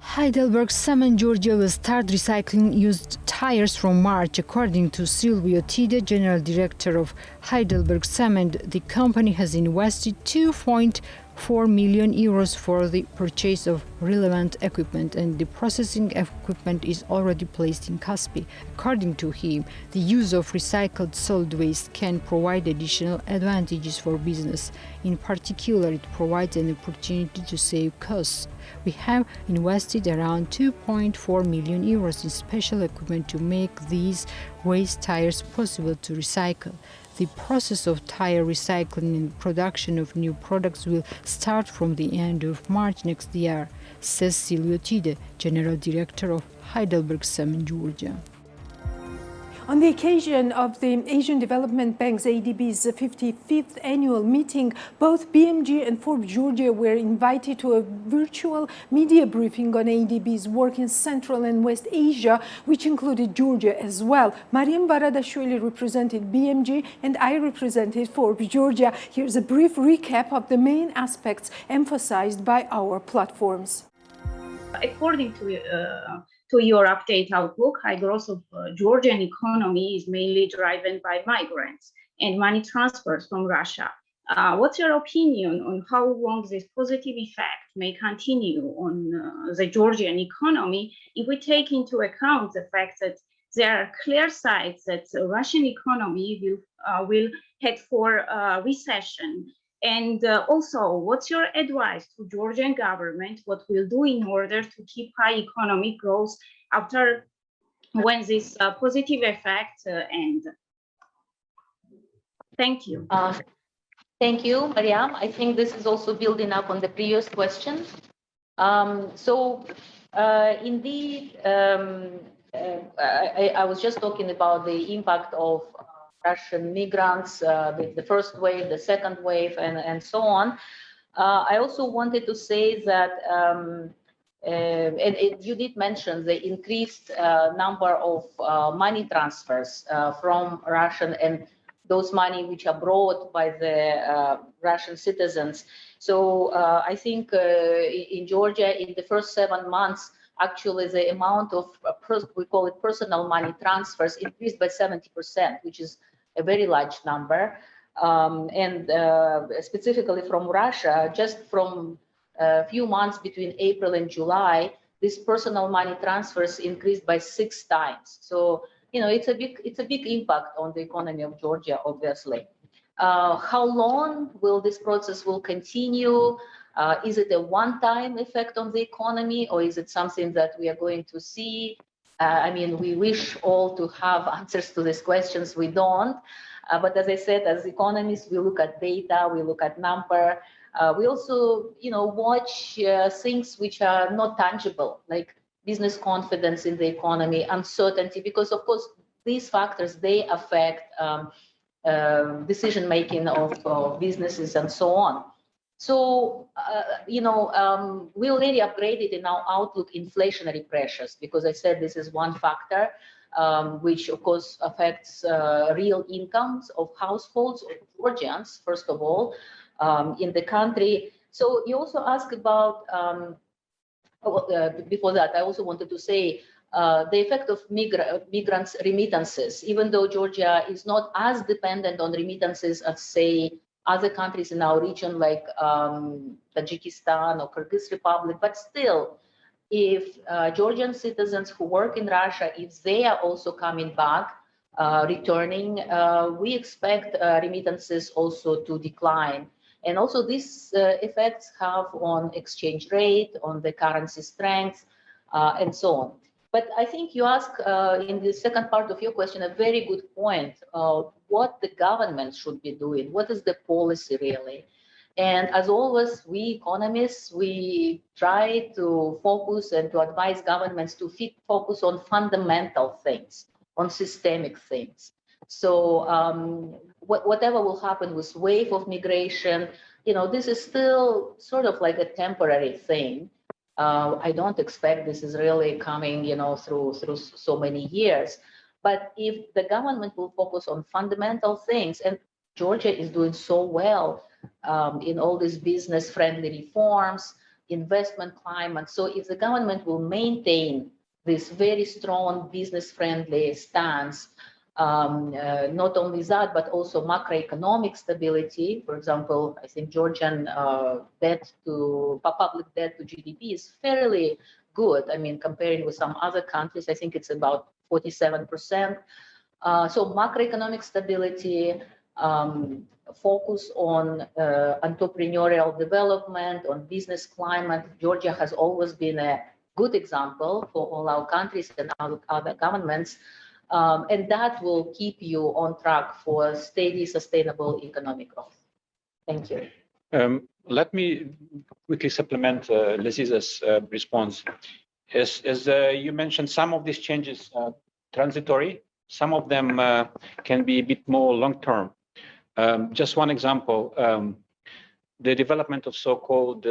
Heidelberg Cement Georgia will start recycling used tires from March, according to Silvio Tide, General Director of Heidelberg Cement. The company has invested 2.4 million euros for the purchase of relevant equipment, and the processing equipment is already placed in Caspi. According to him, the use of recycled solid waste can provide additional advantages for business. In particular, it provides an opportunity to save costs. We have invested around 2.4 million euros in special equipment to make these waste tires possible to recycle. The process of tire recycling and production of new products will start from the end of March next year, says Silvio Tide, General Director of Heidelberg Cement Georgia. On the occasion of the Asian Development Bank's ADB's 55th annual meeting, both BMG and Forbes Georgia were invited to a virtual media briefing on ADB's work in Central and West Asia, which included Georgia as well. Mariam Baradashvili represented BMG and I represented Forbes Georgia. Here's a brief recap of the main aspects emphasized by our platforms. According to your update outlook, high growth of Georgian economy is mainly driven by migrants and money transfers from Russia. What's your opinion on how long this positive effect may continue on the Georgian economy if we take into account the fact that there are clear signs that the Russian economy will head for recession? And also, what's your advice to Georgian government? What will do in order to keep high economic growth after when this positive effect ends? Thank you. Thank you, Mariam. I think this is also building up on the previous question. Indeed, I was just talking about the impact of Russian migrants, the first wave, the second wave, and so on. I also wanted to say that, and you did mention the increased number of money transfers from Russian and those money which are brought by the Russian citizens. So I think in Georgia, in the first 7 months, actually the amount of, we call it personal money transfers, increased by 70%, which is a very large number. And specifically from Russia, just from a few months between April and July, these personal money transfers increased by 6 times. So, you know, it's a big impact on the economy of Georgia, obviously. How long will this process will continue? Is it a one-time effect on the economy, or is it something that we are going to see? I mean, we wish all to have answers to these questions. We don't. But as I said, as economists, we look at data, we look at number. We also, you know, watch things which are not tangible, like business confidence in the economy, uncertainty, because of course, these factors, they affect decision-making of businesses and so on. So, you know, we already upgraded in our outlook inflationary pressures, because I said this is one factor, which of course affects real incomes of households, of Georgians, first of all, in the country. So you also asked about, before that, I also wanted to say, the effect of migrants' remittances, even though Georgia is not as dependent on remittances as, say, other countries in our region like Tajikistan or Kyrgyz Republic, but still, if Georgian citizens who work in Russia, if they are also coming back, returning, we expect remittances also to decline. And also these effects have on exchange rate, on the currency strength, and so on. But I think you ask in the second part of your question a very good point of what the government should be doing. What is the policy really? And as always, we economists, we try to focus and to advise governments to focus on fundamental things, on systemic things. So whatever will happen with wave of migration, this is still sort of like a temporary thing. I don't expect this is really coming, through so many years. But if the government will focus on fundamental things, and Georgia is doing so well in all these business-friendly reforms, investment climate. So if the government will maintain this very strong business-friendly stance, not only that, but also macroeconomic stability. For example, I think Georgian public debt to GDP is fairly good. I mean, comparing with some other countries, I think it's about 47%. So macroeconomic stability, focus on entrepreneurial development, on business climate. Georgia has always been a good example for all our countries and other governments. And that will keep you on track for steady, sustainable economic growth. Thank you. Let me quickly supplement Laziza's response. As you mentioned, some of these changes are transitory. Some of them can be a bit more long-term. Just one example, the development of so-called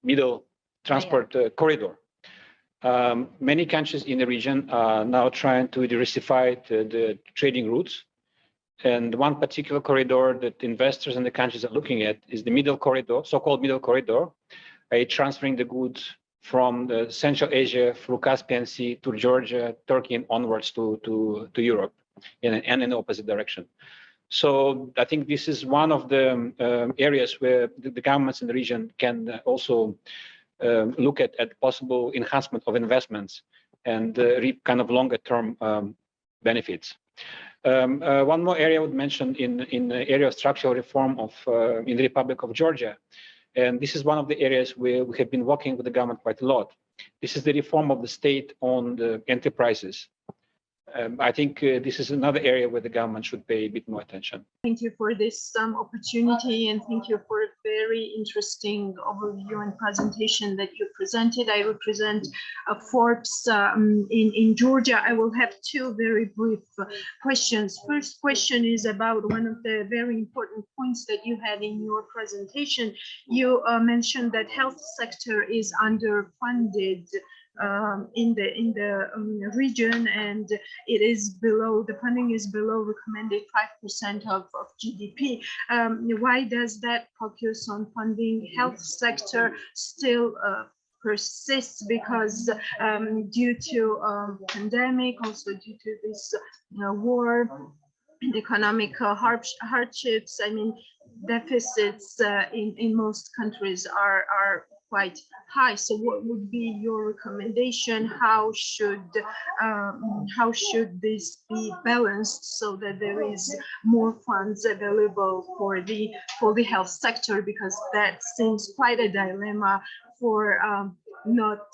middle transport corridor. Many countries in the region are now trying to diversify the trading routes. And one particular corridor that investors and the countries are looking at is the middle corridor, so-called middle corridor, transferring the goods from the Central Asia through Caspian Sea to Georgia, Turkey, and onwards to Europe, and in the opposite direction. So I think this is one of the areas where the governments in the region can also look at possible enhancement of investments and reap kind of longer term benefits. One more area I would mention in the area of structural reform in the Republic of Georgia. And this is one of the areas where we have been working with the government quite a lot. This is the reform of the state-owned enterprises. I think this is another area where the government should pay a bit more attention. Thank you for this opportunity, and thank you for a very interesting overview and presentation that you presented. I represent Forbes in Georgia. I will have two very brief questions. First question is about one of the very important points that you had in your presentation. You mentioned that health sector is underfunded in the region, and it is below, the funding is below recommended 5% of GDP. Why does that focus on funding health sector still persists? Because due to pandemic, also due to this war and economic hardships, I mean, deficits in most countries are quite high. So what would be your recommendation? How should this be balanced so that there is more funds available for the health sector? Because that seems quite a dilemma for not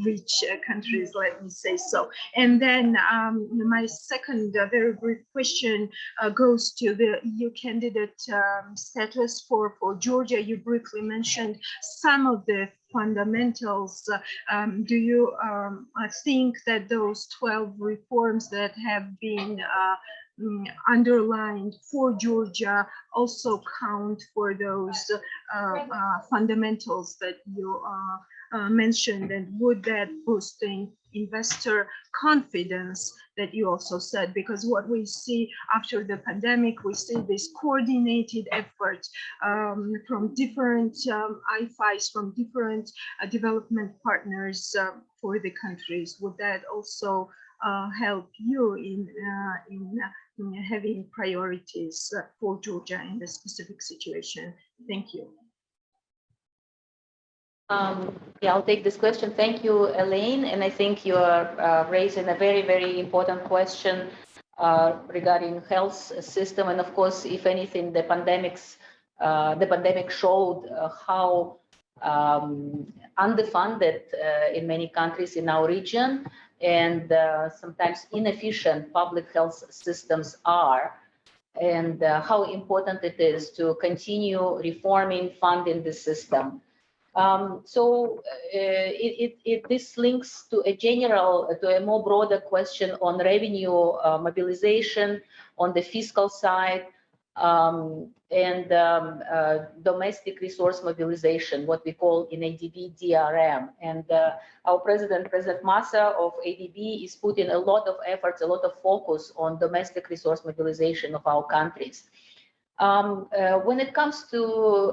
rich countries, let me say so. And then my second very brief question goes to the EU candidate status for Georgia. You briefly mentioned some of the fundamentals. Do you think that those 12 reforms that have been underlined for Georgia also count for those fundamentals that you mentioned, and would that boosting investor confidence that you also said? Because what we see after the pandemic, we see this coordinated effort from different IFIs, from different development partners for the countries. Would that also help you in having priorities for Georgia in this specific situation? Thank you. Yeah, I'll take this question. Thank you, Elaine. And I think you are raising a very, very important question regarding health system. And of course, if anything, the pandemic showed how underfunded in many countries in our region, and sometimes inefficient public health systems are, and how important it is to continue reforming, funding the system. This links to a more broader question on revenue mobilization on the fiscal side, and domestic resource mobilization, what we call in ADB DRM. And our President Massa of ADB is putting a lot of efforts, a lot of focus on domestic resource mobilization of our countries. When it comes to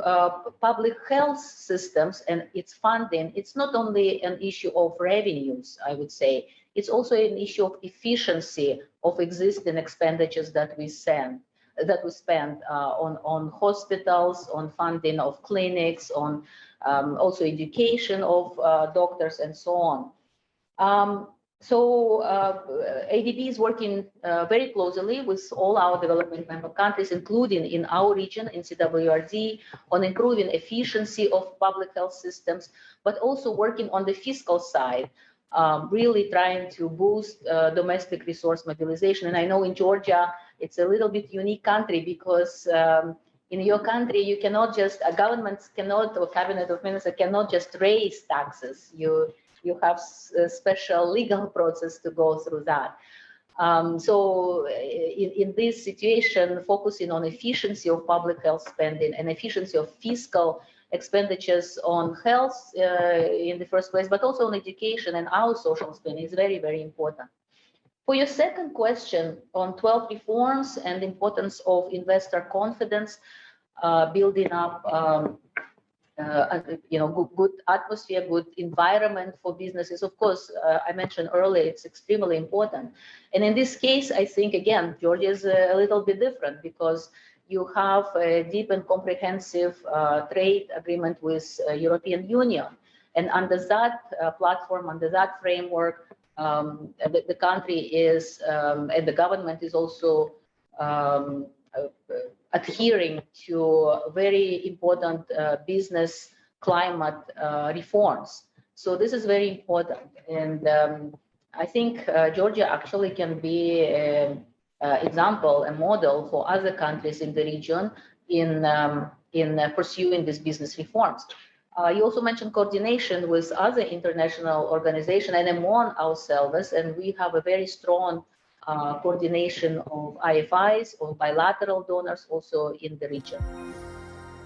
public health systems and its funding, it's not only an issue of revenues, I would say, it's also an issue of efficiency of existing expenditures that we spend on hospitals, on funding of clinics, on also education of doctors and so on. ADB is working very closely with all our development member countries, including in our region, in CWRD, on improving efficiency of public health systems, but also working on the fiscal side, really trying to boost domestic resource mobilization. And I know in Georgia, it's a little bit unique country because in your country, you cannot just, governments cannot, or cabinet of ministers cannot just raise taxes. You have a special legal process to go through that. In this situation, focusing on efficiency of public health spending and efficiency of fiscal expenditures on health in the first place, but also on education and our social spending is very, very important. For your second question on 12 reforms and the importance of investor confidence, building up good atmosphere, good environment for businesses. Of course, I mentioned earlier, it's extremely important. And in this case, I think, again, Georgia is a little bit different because you have a deep and comprehensive trade agreement with European Union. And under that platform, under that framework, the country is, and the government is also adhering to very important business climate reforms. So this is very important. And I think Georgia actually can be an example, a model for other countries in the region in pursuing these business reforms. You also mentioned coordination with other international organizations and among ourselves, and we have a very strong coordination of IFIs or bilateral donors also in the region.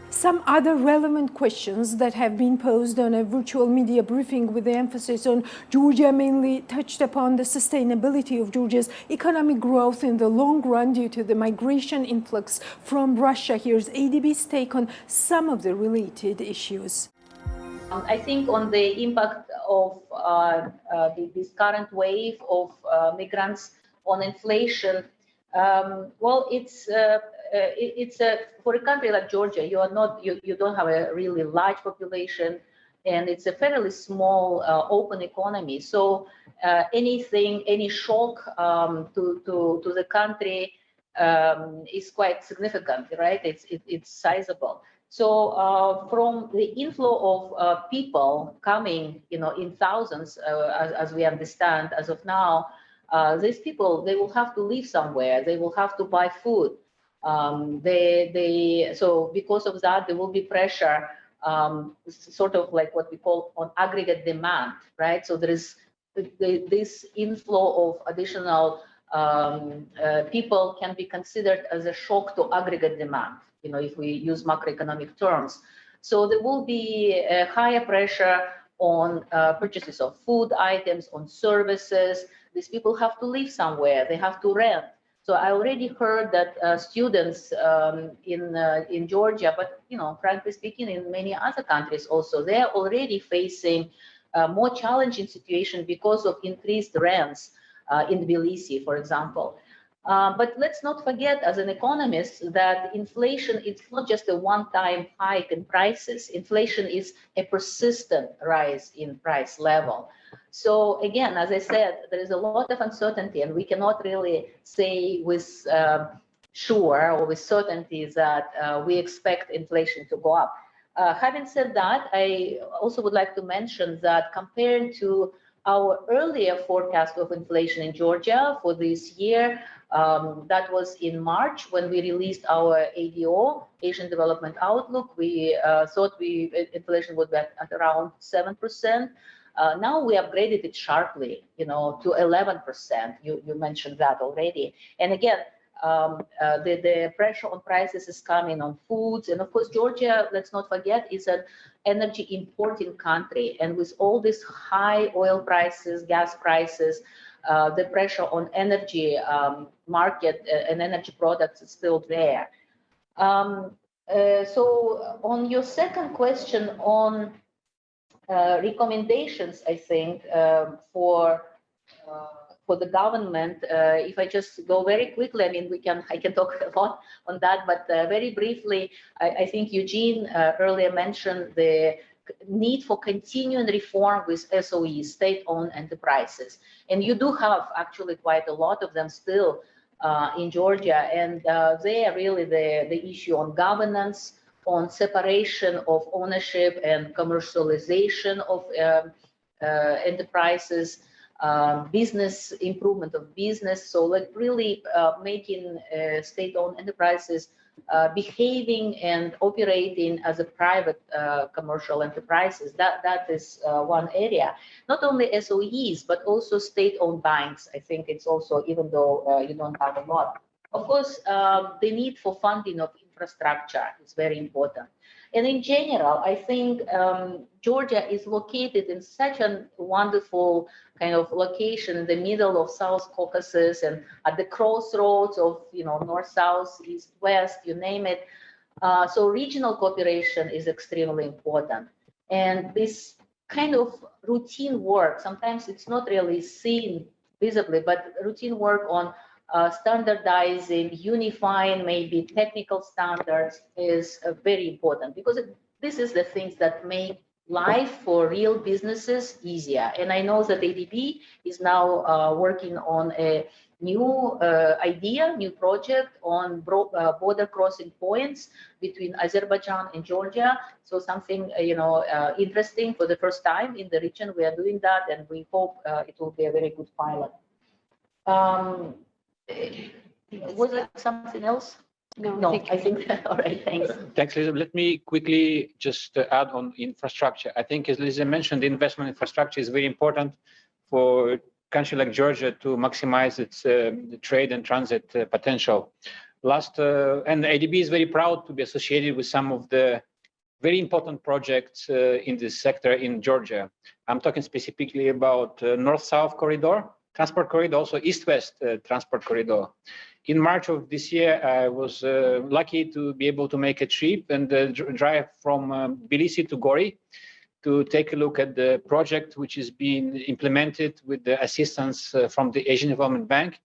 Some other relevant questions that have been posed on a virtual media briefing with the emphasis on Georgia mainly touched upon the sustainability of Georgia's economic growth in the long run due to the migration influx from Russia. Here's ADB's take on some of the related issues. I think on the impact of this current wave of migrants on inflation, well, it's for a country like Georgia, you don't have a really large population, and it's a fairly small open economy. So any shock to the country is quite significant, right? It's sizable. So from the inflow of people coming, in thousands, as we understand as of now, these people, they will have to live somewhere. They will have to buy food. So because of that, there will be pressure, sort of like what we call on aggregate demand, right? So there is this inflow of additional people can be considered as a shock to aggregate demand, if we use macroeconomic terms. So there will be a higher pressure on purchases of food items, on services. These people have to live somewhere, they have to rent. So I already heard that students in Georgia, but frankly speaking, in many other countries also, they are already facing a more challenging situation because of increased rents in Tbilisi, for example. But let's not forget, as an economist, that inflation is not just a one-time hike in prices. Inflation is a persistent rise in price level. So again, as I said, there is a lot of uncertainty, and we cannot really say with sure or with certainty that we expect inflation to go up. Having said that, I also would like to mention that compared to our earlier forecast of inflation in Georgia for this year, that was in March when we released our ADO, Asian Development Outlook. We thought inflation would be at around 7%. Now we upgraded it sharply, to 11%. You mentioned that already. And again, the pressure on prices is coming on foods. And of course, Georgia, let's not forget, is an energy importing country. And with all these high oil prices, gas prices, the pressure on energy market and energy products is still there. So on your second question on recommendations, I think, for the government, if I just go very quickly, I mean, I can talk a lot on that, but very briefly, I think Eugene earlier mentioned the need for continuing reform with SOEs, state-owned enterprises. And you do have actually quite a lot of them still in Georgia, and they are really the issue on governance, on separation of ownership and commercialization of enterprises, business improvement of business. So like really making state-owned enterprises behaving and operating as a private commercial enterprises. That is one area. Not only SOEs, but also state-owned banks. I think it's also, even though you don't have a lot. Of course, the need for funding of infrastructure is very important. And in general, I think Georgia is located in such a wonderful kind of location in the middle of South Caucasus and at the crossroads of, north, south, east, west, you name it. So regional cooperation is extremely important. And this kind of routine work, sometimes it's not really seen visibly, but routine work on standardizing, unifying maybe technical standards is very important, because this is the things that make life for real businesses easier. And I know that ADB is now working on a new new project on border crossing points between Azerbaijan and Georgia. So something, interesting for the first time in the region. We are doing that, and we hope it will be a very good pilot. Was it something else? No, I think all right, thanks. Thanks, Lisa. Let me quickly just add on infrastructure. I think, as Lisa mentioned, the investment infrastructure is very important for a country like Georgia to maximize its trade and transit potential. And ADB is very proud to be associated with some of the very important projects in this sector in Georgia. I'm talking specifically about North-South corridor, transport corridor, also East-West transport corridor. In March of this year, I was lucky to be able to make a trip and drive from Tbilisi to Gori to take a look at the project which is being implemented with the assistance from the Asian Development Bank.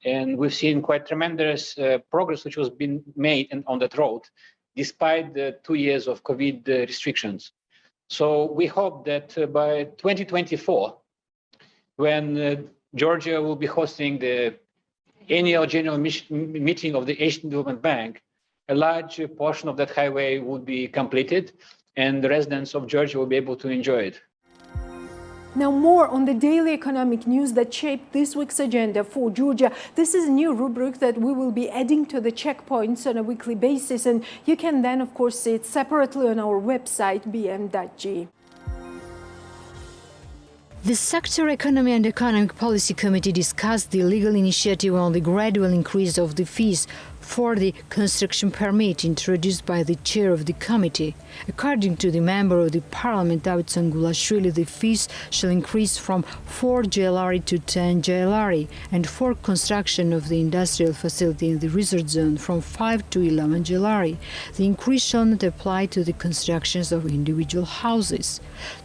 And we've seen quite tremendous progress which was being made on that road, despite the 2 years of COVID restrictions. So we hope that by 2024, when Georgia will be hosting the annual general meeting of the Asian Development Bank, a large portion of that highway would be completed, and the residents of Georgia will be able to enjoy it. Now more on the daily economic news that shaped this week's agenda for Georgia. This is a new rubric that we will be adding to the checkpoints on a weekly basis, and you can then, of course, see it separately on our website, bm.g. The Sector Economy and Economic Policy Committee discussed the legal initiative on the gradual increase of the fees for the construction permit introduced by the chair of the committee. According to the member of the parliament, David Sangulashvili, the fees shall increase from 4 GLR to 10 GLR, and for construction of the industrial facility in the resort zone from 5 to 11 GLR. The increase shall not apply to the constructions of individual houses.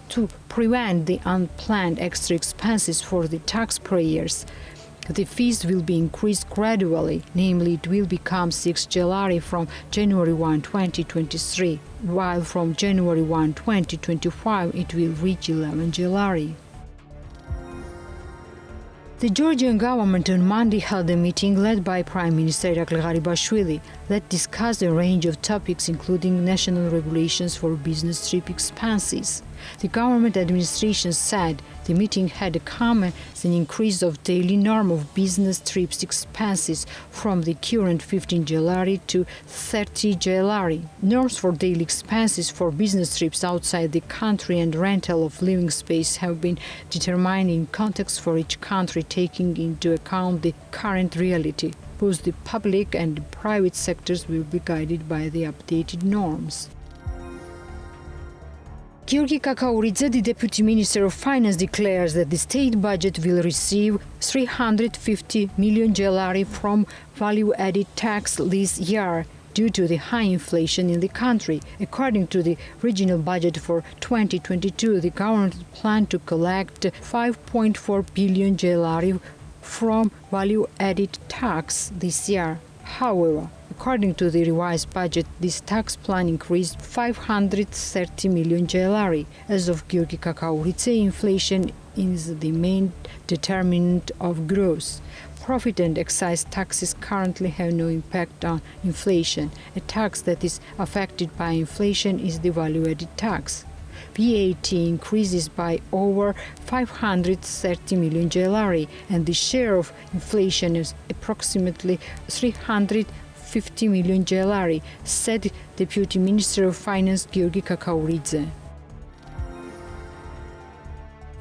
To prevent the unplanned extra expenses for the taxpayers, the fees will be increased gradually, namely it will become 6 GLR from January 1, 2023, while from January 1, 2025 it will reach 11 GLR. The Georgian government on Monday held a meeting led by Prime Minister Irakli Garibashvili that discussed a range of topics including national regulations for business trip expenses. The government administration said the meeting had come as an increase of daily norm of business trips expenses from the current 15 GLR to 30 GLR. Norms for daily expenses for business trips outside the country and rental of living space have been determined in context for each country, taking into account the current reality. Both the public and the private sectors will be guided by the updated norms. Georgi Kakauridze, the Deputy Minister of Finance, declares that the state budget will receive 350 million GLR from value-added tax this year due to the high inflation in the country. According to the regional budget for 2022, the government planned to collect 5.4 billion GLR from value-added tax this year. However, according to the revised budget, this tax plan increased 530 million GLR. As of Georgi Kakauridze, inflation is the main determinant of growth. Profit and excise taxes currently have no impact on inflation. A tax that is affected by inflation is the value-added tax. VAT increases by over 530 million GLR, and the share of inflation is approximately 350 million GLR, said Deputy Minister of Finance Georgi Kakauridze.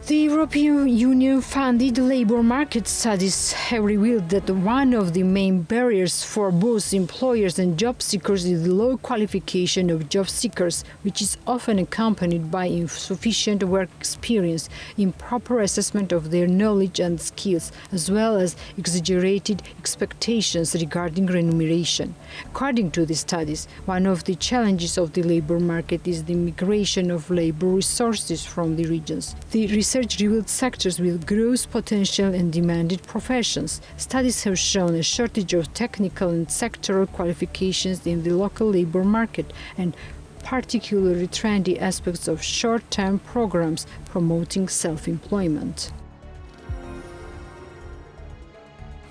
The European Union-funded labour market studies have revealed that one of the main barriers for both employers and job seekers is the low qualification of job seekers, which is often accompanied by insufficient work experience, improper assessment of their knowledge and skills, as well as exaggerated expectations regarding remuneration. According to the studies, one of the challenges of the labour market is the migration of labour resources from the regions. The research revealed sectors with growth potential and demanded professions. Studies have shown a shortage of technical and sectoral qualifications in the local labour market, and particularly trendy aspects of short-term programs promoting self-employment.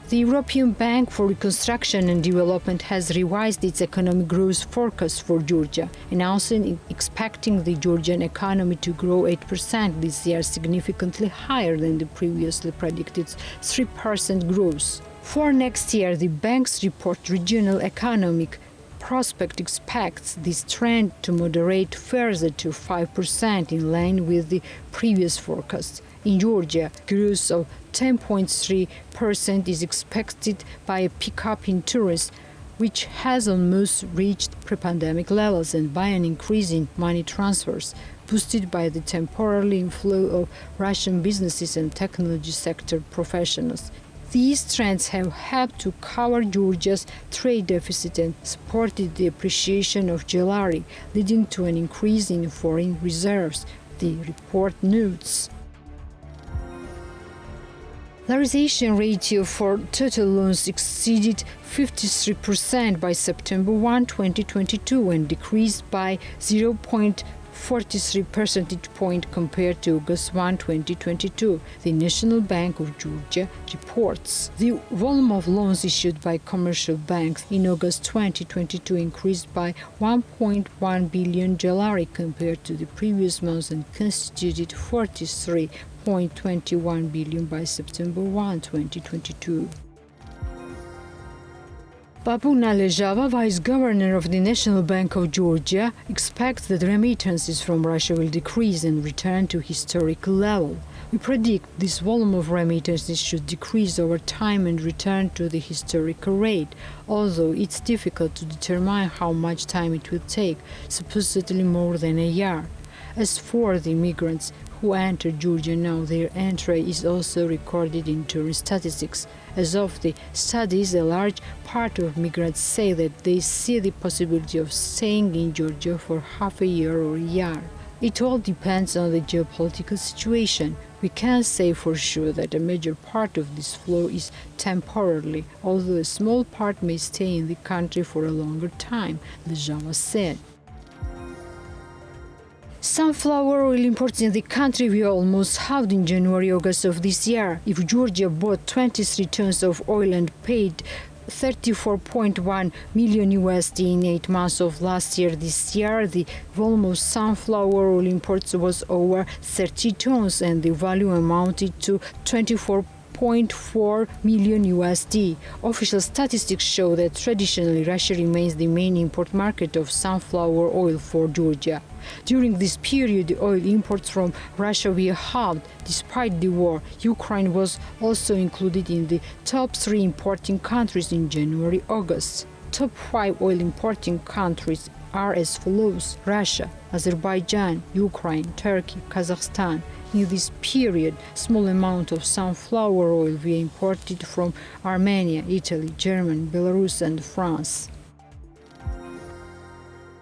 The European Bank for Reconstruction and Development has revised its economic growth forecast for Georgia, announcing expecting the Georgian economy to grow 8% this year, significantly higher than the previously predicted 3% growth. For next year, the bank's report regional economic prospect expects this trend to moderate further to 5% in line with the previous forecast. In Georgia, growth of 10.3% is expected by a pickup in tourism, which has almost reached pre-pandemic levels, and by an increase in money transfers, boosted by the temporary inflow of Russian businesses and technology sector professionals. These trends have helped to cover Georgia's trade deficit and supported the appreciation of GLR, leading to an increase in foreign reserves, the report notes. Larization ratio for total loans exceeded 53% by September 1, 2022, and decreased by 0.43 percentage point compared to August 1, 2022, the National Bank of Georgia reports. The volume of loans issued by commercial banks in August 2022 increased by 1.1 billion GLR compared to the previous month and constituted 43.21 billion by September 1, 2022. Babun Alejava, Vice Governor of the National Bank of Georgia, expects that remittances from Russia will decrease and return to historical level. We predict this volume of remittances should decrease over time and return to the historical rate, although it's difficult to determine how much time it will take, supposedly more than a year. As for the immigrants who enter Georgia now, their entry is also recorded in tourist statistics. As of the studies, a large part of migrants say that they see the possibility of staying in Georgia for half a year or a year. It all depends on the geopolitical situation. We can't say for sure that a major part of this flow is temporarily, although a small part may stay in the country for a longer time, Lejava said. Sunflower oil imports in the country were almost halved in January-August of this year. If Georgia bought 23 tons of oil and paid 34.1 million USD in 8 months of last year, this year the volume of sunflower oil imports was over 30 tons and the value amounted to 24.4 million USD. Official statistics show that traditionally Russia remains the main import market of sunflower oil for Georgia. During this period, the oil imports from Russia were halved. Despite the war, Ukraine was also included in the top 3 importing countries in January-August. Top 5 oil importing countries are as follows: Russia, Azerbaijan, Ukraine, Turkey, Kazakhstan. In this period, small amount of sunflower oil were imported from Armenia, Italy, Germany, Belarus and France.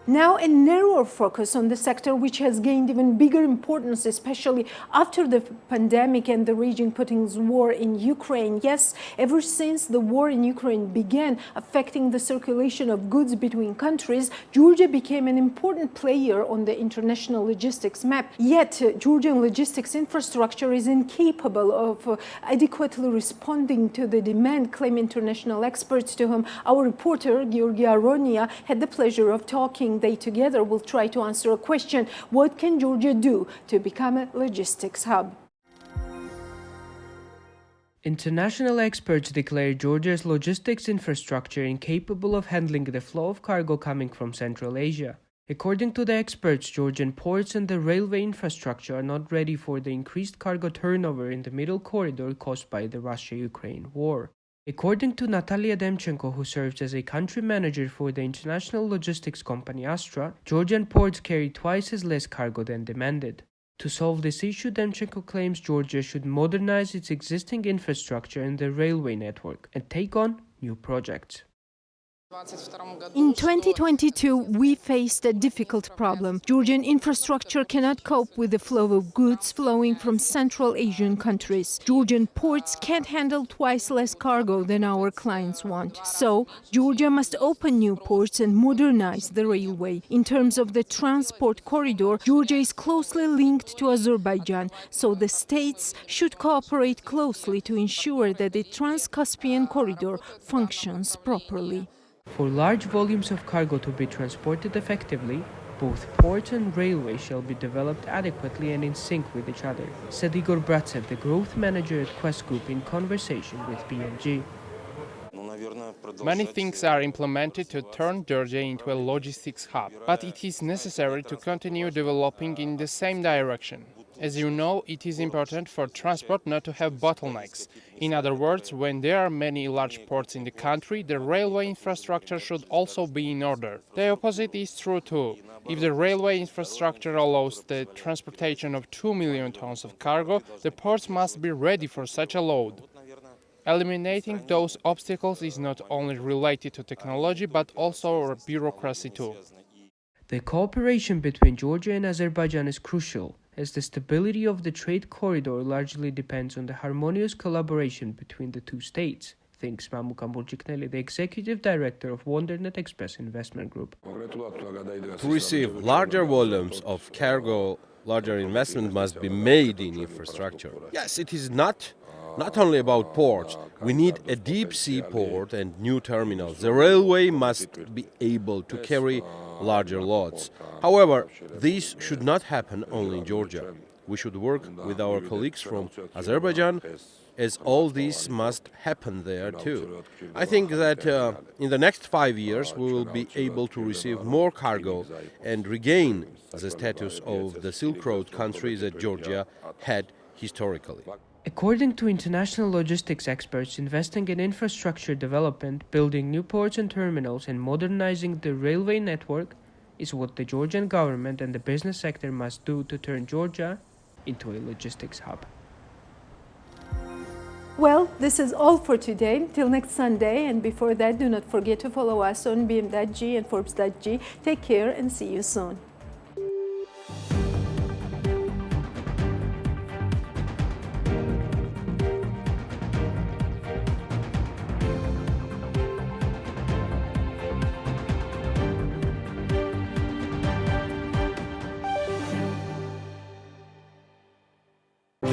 Now a narrower focus on the sector which has gained even bigger importance, especially after the pandemic and the raging Putin's war in Ukraine. Yes, ever since the war in Ukraine began affecting the circulation of goods between countries, Georgia became an important player on the international logistics map. Yet, Georgian logistics infrastructure is incapable of adequately responding to the demand, claim international experts to whom our reporter, Georgia Aronia, had the pleasure of talking. They together will try to answer a question: what can Georgia do to become a logistics hub? International experts declare Georgia's logistics infrastructure incapable of handling the flow of cargo coming from Central Asia. According to the experts, Georgian ports and the railway infrastructure are not ready for the increased cargo turnover in the middle corridor caused by the Russia-Ukraine war. According to Natalia Demchenko, who serves as a country manager for the international logistics company Astra, Georgian ports carry twice as less cargo than demanded. To solve this issue, Demchenko claims Georgia should modernize its existing infrastructure and the railway network and take on new projects. In 2022, we faced a difficult problem. Georgian infrastructure cannot cope with the flow of goods flowing from Central Asian countries. Georgian ports can't handle twice less cargo than our clients want. So, Georgia must open new ports and modernize the railway. In terms of the transport corridor, Georgia is closely linked to Azerbaijan, so the states should cooperate closely to ensure that the Trans-Caspian corridor functions properly. For large volumes of cargo to be transported effectively, both ports and railways shall be developed adequately and in sync with each other, said Igor Bratsev, the growth manager at Quest Group, in conversation with BMG. Many things are implemented to turn Georgia into a logistics hub, but it is necessary to continue developing in the same direction. As you know, it is important for transport not to have bottlenecks. In other words, when there are many large ports in the country, the railway infrastructure should also be in order. The opposite is true too. If the railway infrastructure allows the transportation of 2 million tons of cargo, the ports must be ready for such a load. Eliminating those obstacles is not only related to technology, but also bureaucracy too. The cooperation between Georgia and Azerbaijan is crucial, as the stability of the trade corridor largely depends on the harmonious collaboration between the two states, thinks Mamuk Amburjikneli, the executive director of Wondernet Express Investment Group. To receive larger volumes of cargo, larger investment must be made in infrastructure. Yes, it is not only about ports. We need a deep sea port and new terminals. The railway must be able to carry larger loads. However, this should not happen only in Georgia. We should work with our colleagues from Azerbaijan, as all this must happen there too. I think that in the next 5 years we will be able to receive more cargo and regain the status of the Silk Road countries that Georgia had historically. According to international logistics experts, investing in infrastructure development, building new ports and terminals, and modernizing the railway network is what the Georgian government and the business sector must do to turn Georgia into a logistics hub. Well, this is all for today. Till next Sunday. And before that, do not forget to follow us on bm.g and forbes.g. Take care and see you soon.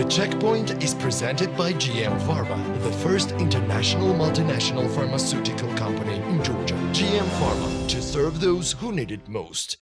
The Checkpoint is presented by GM Pharma, the first international multinational pharmaceutical company in Georgia. GM Pharma, to serve those who need it most.